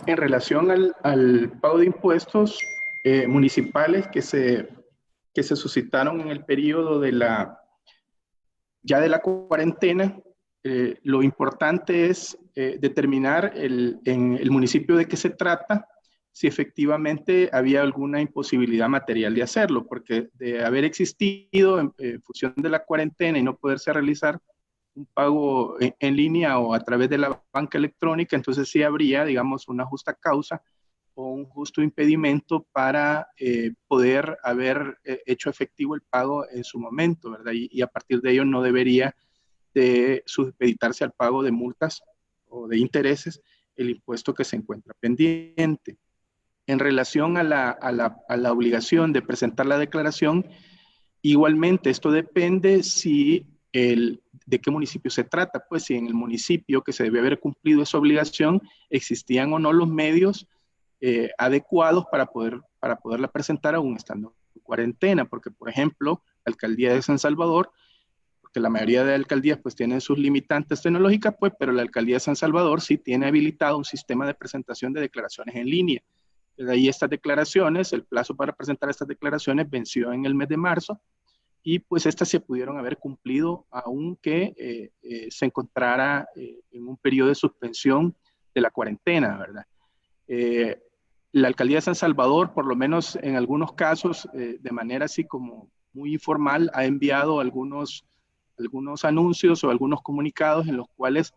En relación al pago de impuestos municipales que se que se suscitaron en el periodo de ya de la cuarentena, lo importante es determinar en el municipio de qué se trata, si efectivamente había alguna imposibilidad material de hacerlo, porque de haber existido en función de la cuarentena y no poderse realizar un pago en línea o a través de la banca electrónica, entonces sí habría, digamos, una justa causa o un justo impedimento para poder haber hecho efectivo el pago en su momento, ¿verdad? Y a partir de ello no debería de supeditarse al pago de multas o de intereses el impuesto que se encuentra pendiente. En relación a la obligación de presentar la declaración, igualmente esto depende de qué municipio se trata, pues si en el municipio que se debe haber cumplido esa obligación existían o no los medios adecuados para poderla presentar aún estando en cuarentena, porque por ejemplo, la alcaldía de San Salvador, porque la mayoría de alcaldías pues tienen sus limitantes tecnológicas, pues, pero la alcaldía de San Salvador sí tiene habilitado un sistema de presentación de declaraciones en línea. De ahí estas declaraciones, el plazo para presentar estas declaraciones venció en el mes de marzo y pues estas se pudieron haber cumplido aunque se encontrara en un periodo de suspensión de la cuarentena, ¿verdad? La alcaldía de San Salvador, por lo menos en algunos casos, de manera así como muy informal, ha enviado algunos anuncios o algunos comunicados en los cuales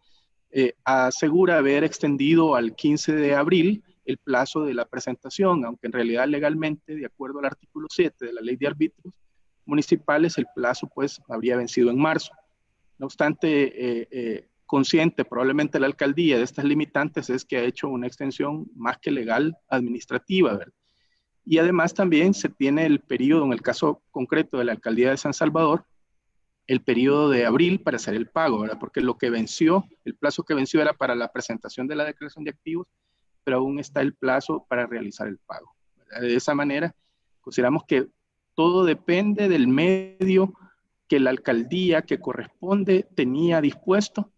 asegura haber extendido al 15 de abril el plazo de la presentación, aunque en realidad legalmente, de acuerdo al artículo 7 de la Ley de Arbitrios Municipales, el plazo pues habría vencido en marzo. No obstante, consciente probablemente la alcaldía de estas limitantes es que ha hecho una extensión más que legal administrativa, ¿verdad? Y además también se tiene el periodo, en el caso concreto de la alcaldía de San Salvador, el periodo de abril para hacer el pago, ¿verdad? Porque lo que venció, el plazo que venció era para la presentación de la declaración de activos, pero aún está el plazo para realizar el pago, ¿verdad? De esa manera, consideramos que todo depende del medio que la alcaldía que corresponde tenía dispuesto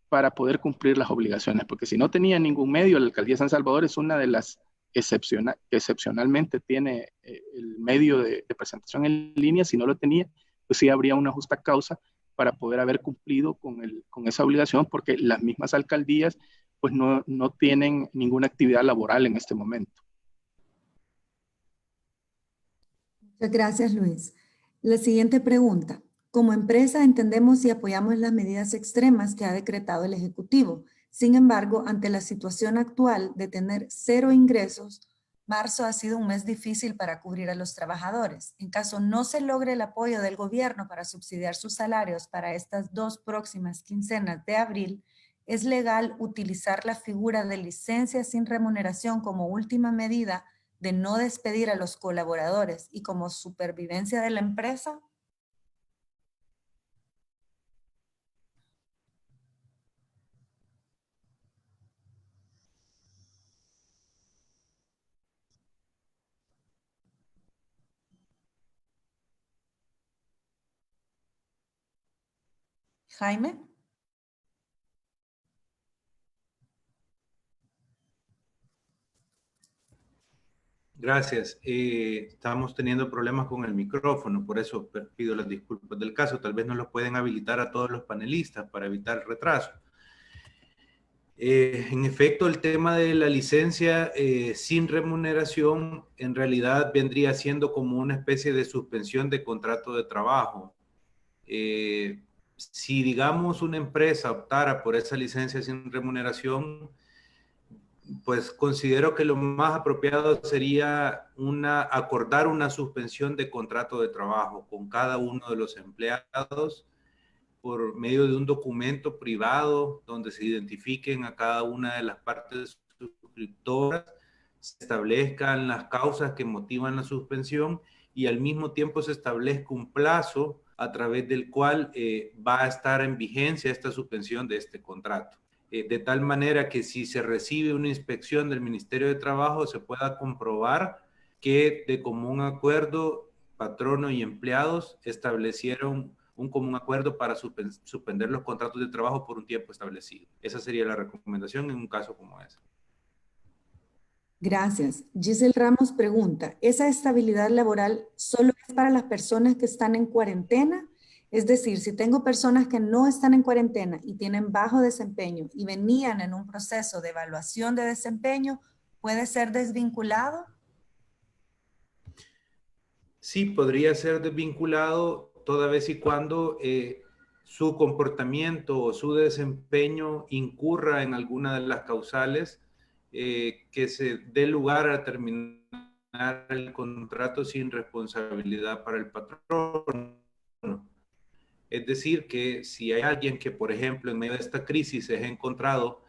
para poder cumplir las obligaciones, porque si no tenía ningún medio, la alcaldía de San Salvador es una de las que excepcionalmente tiene el medio de presentación en línea. Si no lo tenía, pues sí habría una justa causa para poder haber cumplido con esa obligación, porque las mismas alcaldías pues no tienen ninguna actividad laboral en este momento. Muchas gracias, Luis. La siguiente pregunta. Como empresa entendemos y apoyamos las medidas extremas que ha decretado el Ejecutivo. Sin embargo, ante la situación actual de tener 0 ingresos, marzo ha sido un mes difícil para cubrir a los trabajadores. En caso no se logre el apoyo del gobierno para subsidiar sus salarios para estas 2 próximas quincenas de abril, ¿es legal utilizar la figura de licencia sin remuneración como última medida de no despedir a los colaboradores y como supervivencia de la empresa? Jaime. Gracias. Estamos teniendo problemas con el micrófono, por eso pido las disculpas del caso. Tal vez no lo pueden habilitar a todos los panelistas para evitar retraso. En efecto, el tema de la licencia sin remuneración en realidad vendría siendo como una especie de suspensión de contrato de trabajo. Si, digamos, una empresa optara por esa licencia sin remuneración, pues considero que lo más apropiado sería acordar una suspensión de contrato de trabajo con cada uno de los empleados por medio de un documento privado donde se identifiquen a cada una de las partes suscriptoras, se establezcan las causas que motivan la suspensión y al mismo tiempo se establezca un plazo a través del cual va a estar en vigencia esta suspensión de este contrato. De tal manera que si se recibe una inspección del Ministerio de Trabajo se pueda comprobar que de común acuerdo patrono y empleados establecieron un común acuerdo para suspender los contratos de trabajo por un tiempo establecido. Esa sería la recomendación en un caso como ese. Gracias. Giselle Ramos pregunta, ¿esa estabilidad laboral solo es para las personas que están en cuarentena? Es decir, si tengo personas que no están en cuarentena y tienen bajo desempeño y venían en un proceso de evaluación de desempeño, ¿puede ser desvinculado? Sí, podría ser desvinculado toda vez y cuando su comportamiento o su desempeño incurra en alguna de las causales que se dé lugar a terminar el contrato sin responsabilidad para el patrón. Es decir, que si hay alguien que, por ejemplo, en medio de esta crisis se ha encontrado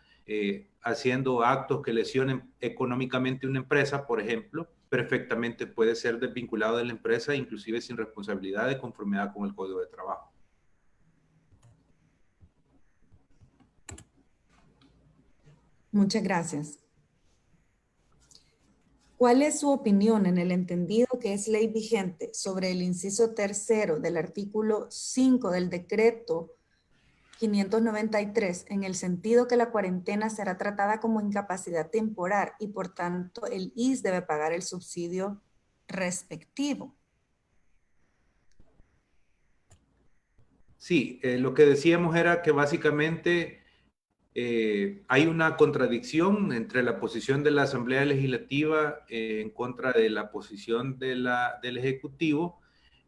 haciendo actos que lesionen económicamente una empresa, por ejemplo, perfectamente puede ser desvinculado de la empresa, inclusive sin responsabilidad de conformidad con el Código de Trabajo. Muchas gracias. ¿Cuál es su opinión en el entendido que es ley vigente sobre el inciso tercero del artículo 5 del decreto 593 en el sentido que la cuarentena será tratada como incapacidad temporal y por tanto el IS debe pagar el subsidio respectivo? Sí, lo que decíamos era que básicamente hay una contradicción entre la posición de la Asamblea Legislativa en contra de la posición del Ejecutivo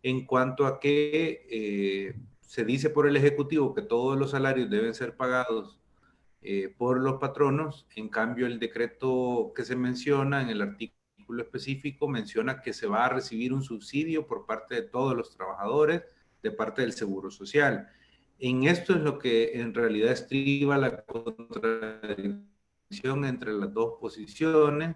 en cuanto a que se dice por el Ejecutivo que todos los salarios deben ser pagados por los patronos. En cambio, el decreto que se menciona en el artículo específico menciona que se va a recibir un subsidio por parte de todos los trabajadores de parte del Seguro Social. En esto es lo que en realidad estriba la contradicción entre las dos posiciones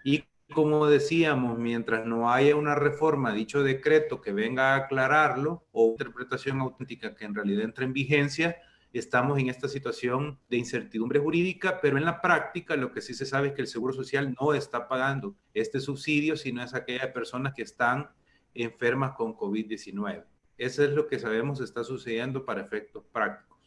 y, como decíamos, mientras no haya una reforma a dicho decreto que venga a aclararlo o interpretación auténtica que en realidad entre en vigencia, estamos en esta situación de incertidumbre jurídica, pero en la práctica lo que sí se sabe es que el Seguro Social no está pagando este subsidio, sino es aquellas personas que están enfermas con COVID-19. Eso es lo que sabemos está sucediendo para efectos prácticos.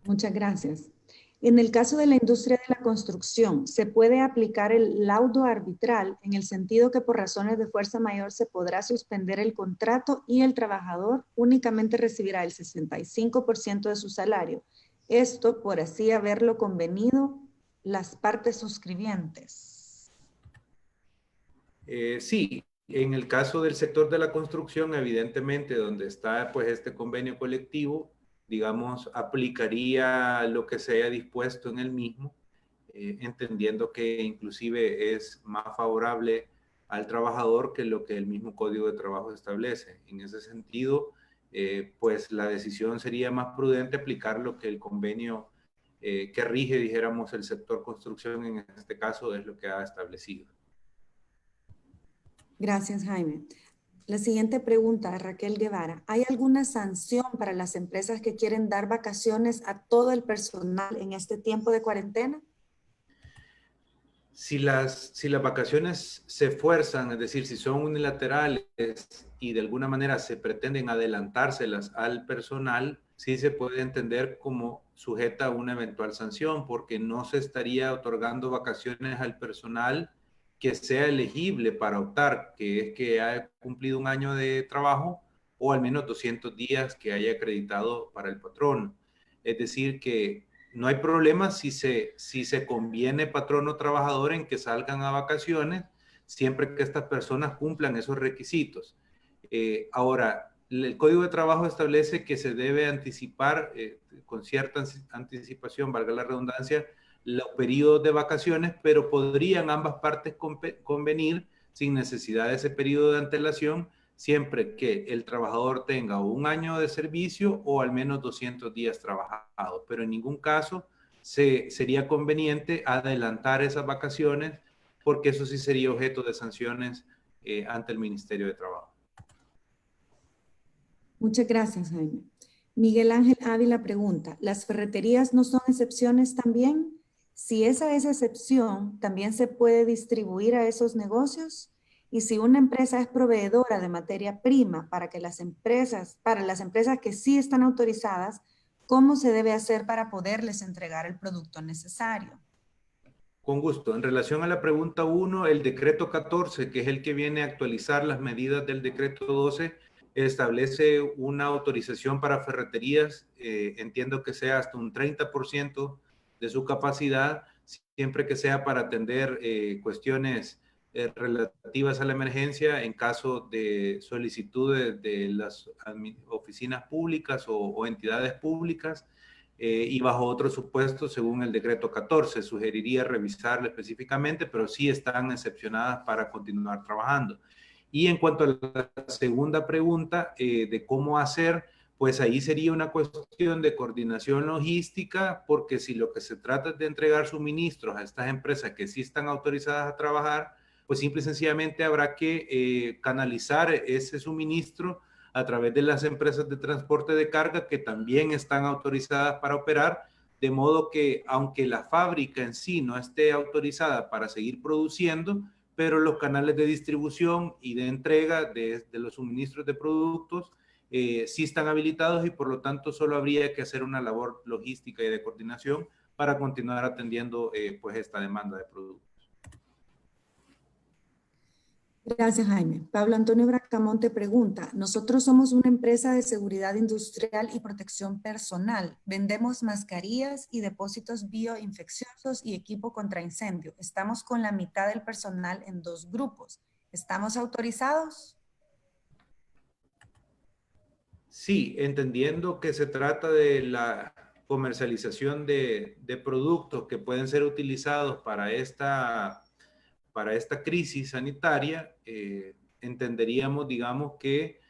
Muchas gracias. En el caso de la industria de la construcción, ¿se puede aplicar el laudo arbitral en el sentido que por razones de fuerza mayor se podrá suspender el contrato y el trabajador únicamente recibirá el 65% de su salario? Esto por así haberlo convenido las partes suscribientes. Sí, en el caso del sector de la construcción, evidentemente, donde está pues este convenio colectivo, digamos, aplicaría lo que se haya dispuesto en el mismo, entendiendo que inclusive es más favorable al trabajador que lo que el mismo Código de Trabajo establece. En ese sentido, pues la decisión sería más prudente aplicar lo que el convenio que rige, dijéramos, el sector construcción en este caso es lo que ha establecido. Gracias, Jaime. La siguiente pregunta de Raquel Guevara. ¿Hay alguna sanción para las empresas que quieren dar vacaciones a todo el personal en este tiempo de cuarentena? Si las vacaciones se fuerzan, es decir, si son unilaterales y de alguna manera se pretenden adelantárselas al personal, sí se puede entender como sujeta a una eventual sanción, porque no se estaría otorgando vacaciones al personal que sea elegible para optar, que es que haya cumplido un año de trabajo o al menos 200 días que haya acreditado para el patrón. Es decir, que no hay problema si se conviene patrón o trabajador en que salgan a vacaciones, siempre que estas personas cumplan esos requisitos. Ahora, el Código de Trabajo establece que se debe anticipar con cierta anticipación, valga la redundancia, los periodos de vacaciones, pero podrían ambas partes convenir sin necesidad de ese periodo de antelación, siempre que el trabajador tenga un año de servicio o al menos 200 días trabajados, pero en ningún caso sería conveniente adelantar esas vacaciones, porque eso sí sería objeto de sanciones ante el Ministerio de Trabajo. Muchas gracias, Jaime. Miguel Ángel Ávila pregunta, ¿las ferreterías no son excepciones también? Si esa es excepción, ¿también se puede distribuir a esos negocios? Y si una empresa es proveedora de materia prima para las empresas que sí están autorizadas, ¿cómo se debe hacer para poderles entregar el producto necesario? Con gusto. En relación a la pregunta 1, el decreto 14, que es el que viene a actualizar las medidas del decreto 12, establece una autorización para ferreterías, entiendo que sea hasta un 30% de su capacidad, siempre que sea para atender cuestiones relativas a la emergencia en caso de solicitudes de las oficinas públicas o entidades públicas. Y bajo otros supuestos, según el decreto 14, sugeriría revisarlo específicamente, pero sí están excepcionadas para continuar trabajando. Y en cuanto a la segunda pregunta de cómo hacer, pues ahí sería una cuestión de coordinación logística, porque si lo que se trata es de entregar suministros a estas empresas que sí están autorizadas a trabajar, pues simple y sencillamente habrá que canalizar ese suministro a través de las empresas de transporte de carga que también están autorizadas para operar, de modo que aunque la fábrica en sí no esté autorizada para seguir produciendo, pero los canales de distribución y de entrega de los suministros de productos sí están habilitados y por lo tanto solo habría que hacer una labor logística y de coordinación para continuar atendiendo pues esta demanda de productos. Gracias, Jaime. Pablo Antonio Bracamonte pregunta, nosotros somos una empresa de seguridad industrial y protección personal. Vendemos mascarillas y depósitos bioinfecciosos y equipo contra incendio. Estamos con la mitad del personal en 2 grupos. ¿Estamos autorizados? Sí, entendiendo que se trata de la comercialización de productos que pueden ser utilizados para esta crisis sanitaria, entenderíamos, digamos, que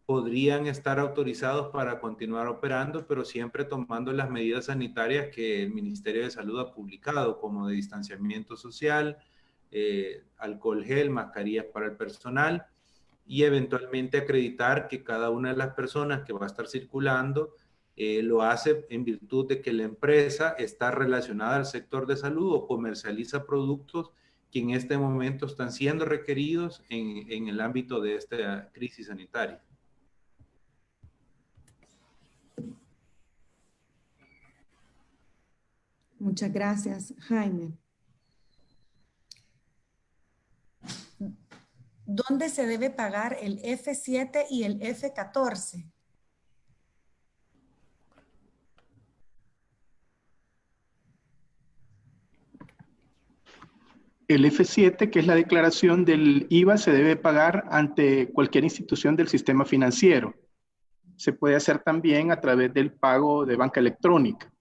podrían estar autorizados para continuar operando, pero siempre tomando las medidas sanitarias que el Ministerio de Salud ha publicado, como de distanciamiento social, alcohol gel, mascarillas para el personal, y eventualmente acreditar que cada una de las personas que va a estar circulando lo hace en virtud de que la empresa está relacionada al sector de salud o comercializa productos que en este momento están siendo requeridos en el ámbito de esta crisis sanitaria. Muchas gracias, Jaime. ¿Dónde se debe pagar el F7 y el F14? El F7, que es la declaración del IVA, se debe pagar ante cualquier institución del sistema financiero. Se puede hacer también a través del pago de banca electrónica.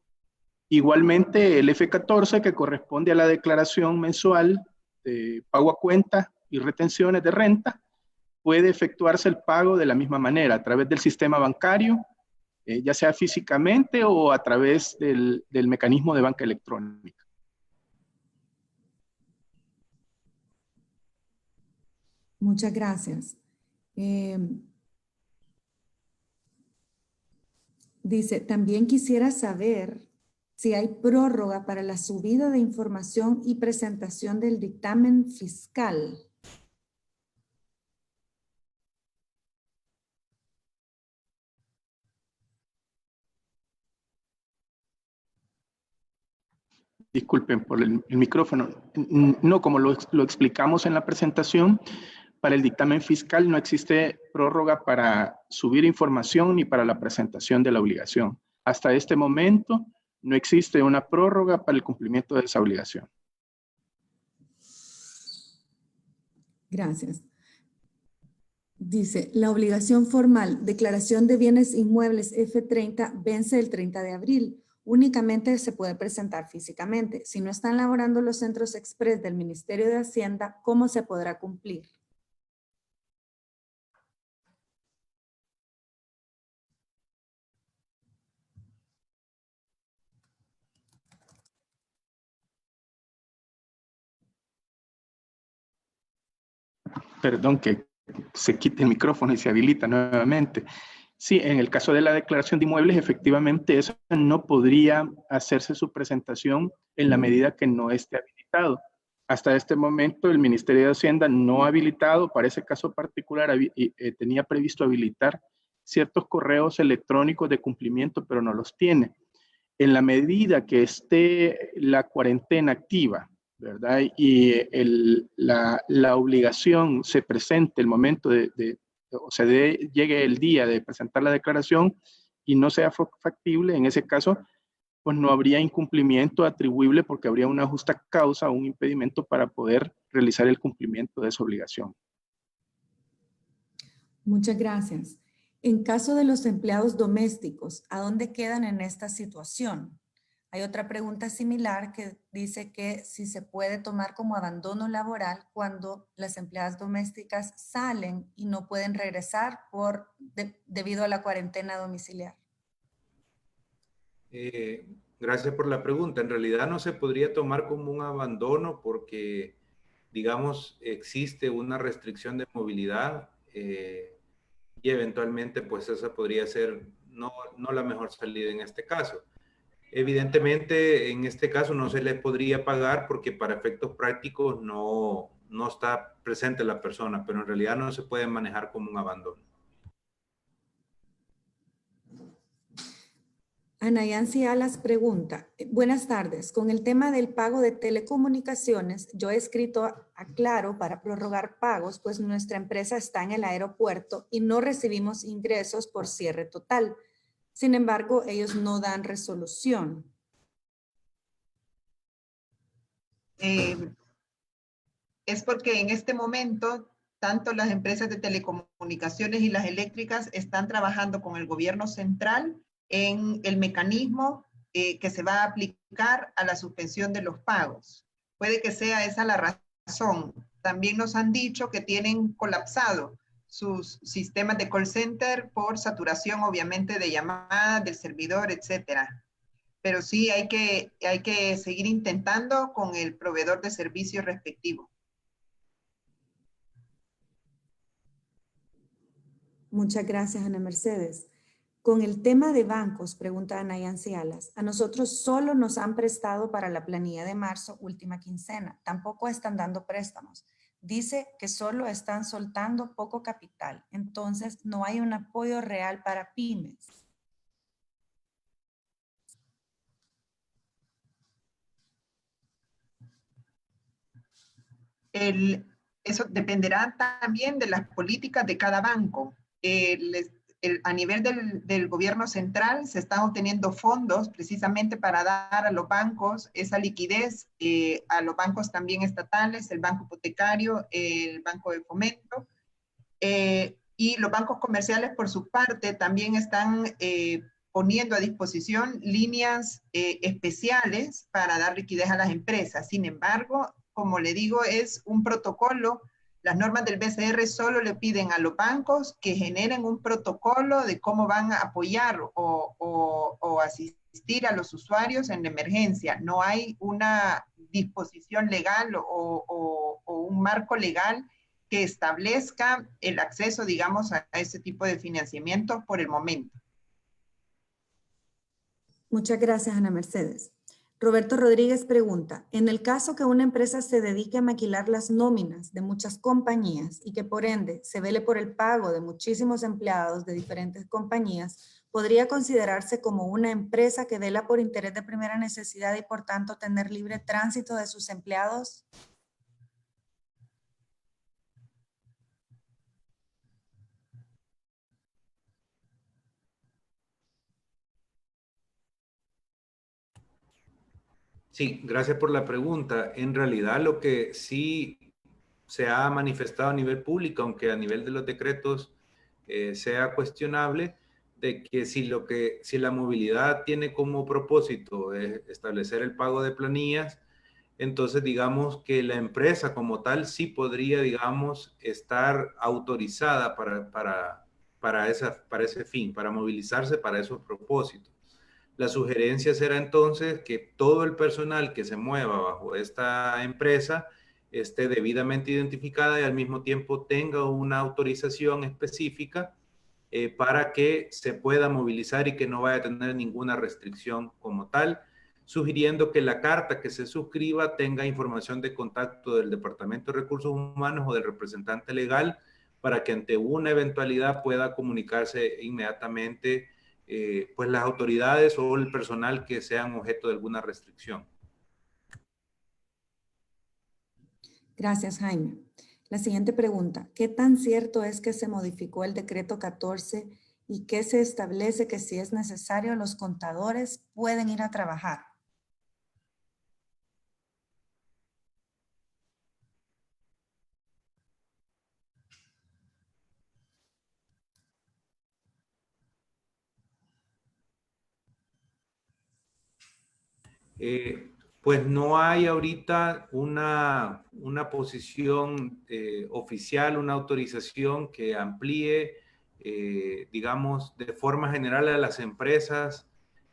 Igualmente, el F14, que corresponde a la declaración mensual de pago a cuenta y retenciones de renta, puede efectuarse el pago de la misma manera, a través del sistema bancario, ya sea físicamente o a través del mecanismo de banca electrónica. Muchas gracias. Dice, también quisiera saber si hay prórroga para la subida de información y presentación del dictamen fiscal. Disculpen por el micrófono. No, como lo explicamos en la presentación, para el dictamen fiscal no existe prórroga para subir información ni para la presentación de la obligación. Hasta este momento no existe una prórroga para el cumplimiento de esa obligación. Gracias. Dice, la obligación formal, declaración de bienes inmuebles F30, vence el 30 de abril. Únicamente se puede presentar físicamente. Si no están laborando los centros express del Ministerio de Hacienda, ¿cómo se podrá cumplir? Perdón que se quite el micrófono y se habilita nuevamente. Sí, en el caso de la declaración de inmuebles, efectivamente, eso no podría hacerse su presentación en la medida que no esté habilitado. Hasta este momento, el Ministerio de Hacienda no ha habilitado, para ese caso particular, tenía previsto habilitar ciertos correos electrónicos de cumplimiento, pero no los tiene. En la medida que esté la cuarentena activa ¿verdad? Y la obligación se presente el momento llegue el día de presentar la declaración y no sea factible, en ese caso, pues no habría incumplimiento atribuible porque habría una justa causa o un impedimento para poder realizar el cumplimiento de esa obligación. Muchas gracias. En caso de los empleados domésticos, ¿a dónde quedan en esta situación? Hay otra pregunta similar que dice que si se puede tomar como abandono laboral cuando las empleadas domésticas salen y no pueden regresar debido a la cuarentena domiciliar. Gracias por la pregunta. En realidad no se podría tomar como un abandono porque, digamos, existe una restricción de movilidad y eventualmente pues esa podría ser no la mejor salida en este caso. Evidentemente, en este caso no se les podría pagar porque para efectos prácticos no está presente la persona, pero en realidad no se puede manejar como un abandono. Ana Yancy Alas pregunta, buenas tardes, con el tema del pago de telecomunicaciones, yo he escrito a Claro para prorrogar pagos, pues nuestra empresa está en el aeropuerto y no recibimos ingresos por cierre total. Sin embargo, ellos no dan resolución. Es porque en este momento, tanto las empresas de telecomunicaciones y las eléctricas están trabajando con el gobierno central en el mecanismo que se va a aplicar a la suspensión de los pagos. Puede que sea esa la razón. También nos han dicho que tienen colapsado sus sistemas de call center por saturación, obviamente, de llamadas del servidor, etcétera. Pero sí hay que seguir intentando con el proveedor de servicio respectivo. Muchas gracias, Ana Mercedes. Con el tema de bancos, pregunta Ana Yancy Alas, a nosotros solo nos han prestado para la planilla de marzo, última quincena. Tampoco están dando préstamos. Dice que solo están soltando poco capital. Entonces, no hay un apoyo real para pymes. Eso dependerá también de las políticas de cada banco. A nivel del gobierno central se están obteniendo fondos precisamente para dar a los bancos esa liquidez, a los bancos también estatales, el banco hipotecario, el banco de fomento, y los bancos comerciales por su parte también están poniendo a disposición líneas especiales para dar liquidez a las empresas. Sin embargo, como le digo, es un protocolo. Las normas del BCR solo le piden a los bancos que generen un protocolo de cómo van a apoyar o asistir a los usuarios en la emergencia. No hay una disposición legal o un marco legal que establezca el acceso, digamos, a ese tipo de financiamiento por el momento. Muchas gracias, Ana Mercedes. Roberto Rodríguez pregunta, en el caso que una empresa se dedique a maquilar las nóminas de muchas compañías y que por ende se vele por el pago de muchísimos empleados de diferentes compañías, ¿podría considerarse como una empresa que vela por interés de primera necesidad y por tanto tener libre tránsito de sus empleados? Sí, gracias por la pregunta. En realidad lo que sí se ha manifestado a nivel público, aunque a nivel de los decretos sea cuestionable, de que si la movilidad tiene como propósito establecer el pago de planillas, entonces digamos que la empresa como tal sí podría, digamos, estar autorizada para ese fin, para movilizarse para esos propósitos. La sugerencia será entonces que todo el personal que se mueva bajo esta empresa esté debidamente identificada y al mismo tiempo tenga una autorización específica para que se pueda movilizar y que no vaya a tener ninguna restricción como tal, sugiriendo que la carta que se suscriba tenga información de contacto del Departamento de Recursos Humanos o del representante legal para que ante una eventualidad pueda comunicarse inmediatamente pues las autoridades o el personal que sean objeto de alguna restricción. Gracias, Jaime. La siguiente pregunta. ¿Qué tan cierto es que se modificó el decreto 14 y que se establece que si es necesario los contadores pueden ir a trabajar? Pues no hay ahorita una posición oficial, una autorización que amplíe, digamos, de forma general a las empresas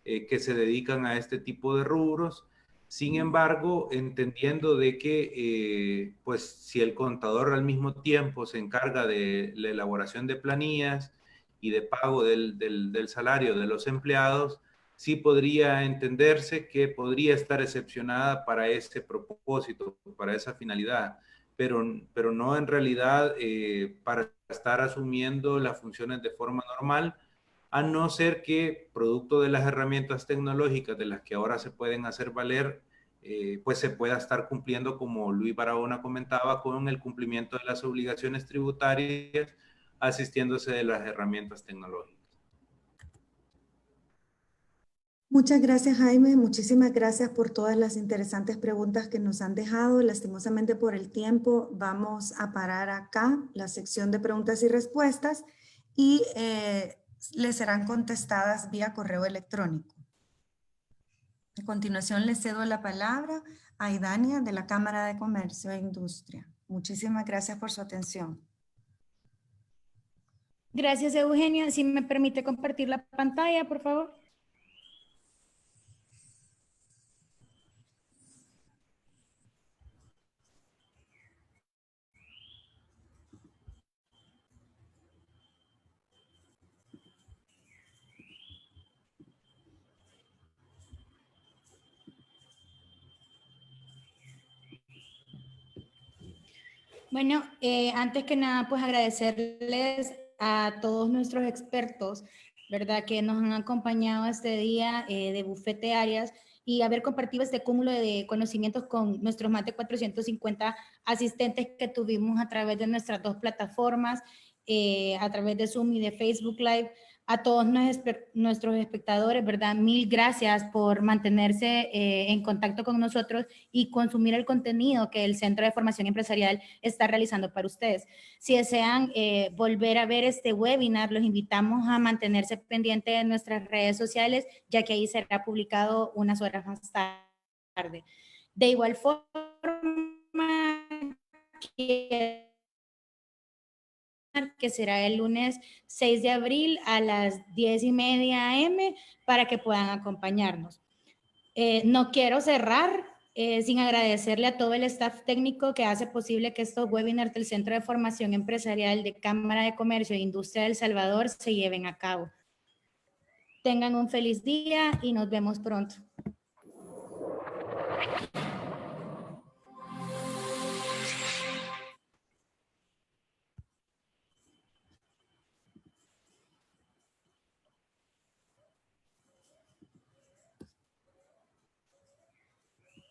que se dedican a este tipo de rubros. Sin embargo, entendiendo de que, pues, si el contador al mismo tiempo se encarga de la elaboración de planillas y de pago del salario de los empleados, sí podría entenderse que podría estar excepcionada para ese propósito, para esa finalidad, pero no en realidad para estar asumiendo las funciones de forma normal, a no ser que, producto de las herramientas tecnológicas de las que ahora se pueden hacer valer, pues se pueda estar cumpliendo, como Luis Barahona comentaba, con el cumplimiento de las obligaciones tributarias, asistiéndose de las herramientas tecnológicas. Muchas gracias, Jaime. Muchísimas gracias por todas las interesantes preguntas que nos han dejado. Lastimosamente por el tiempo vamos a parar acá la sección de preguntas y respuestas y les serán contestadas vía correo electrónico. A continuación les cedo la palabra a Idania de la Cámara de Comercio e Industria. Muchísimas gracias por su atención. Gracias, Eugenia. Si me permite compartir la pantalla, por favor. Bueno, antes que nada, pues agradecerles a todos nuestros expertos, ¿verdad? Que nos han acompañado este día de Bufete Arias y haber compartido este cúmulo de conocimientos con nuestros más de 450 asistentes que tuvimos a través de nuestras dos plataformas, a través de Zoom y de Facebook Live. A todos nuestros espectadores, ¿verdad? Mil gracias por mantenerse en contacto con nosotros y consumir el contenido que el Centro de Formación Empresarial está realizando para ustedes. Si desean volver a ver este webinar, los invitamos a mantenerse pendientes de nuestras redes sociales, ya que ahí será publicado unas horas más tarde. De igual forma, que será el lunes 6 de abril a las 10:30 a.m. para que puedan acompañarnos. No quiero cerrar sin agradecerle a todo el staff técnico que hace posible que estos webinars del Centro de Formación Empresarial de Cámara de Comercio e Industria de El Salvador se lleven a cabo. Tengan un feliz día y nos vemos pronto.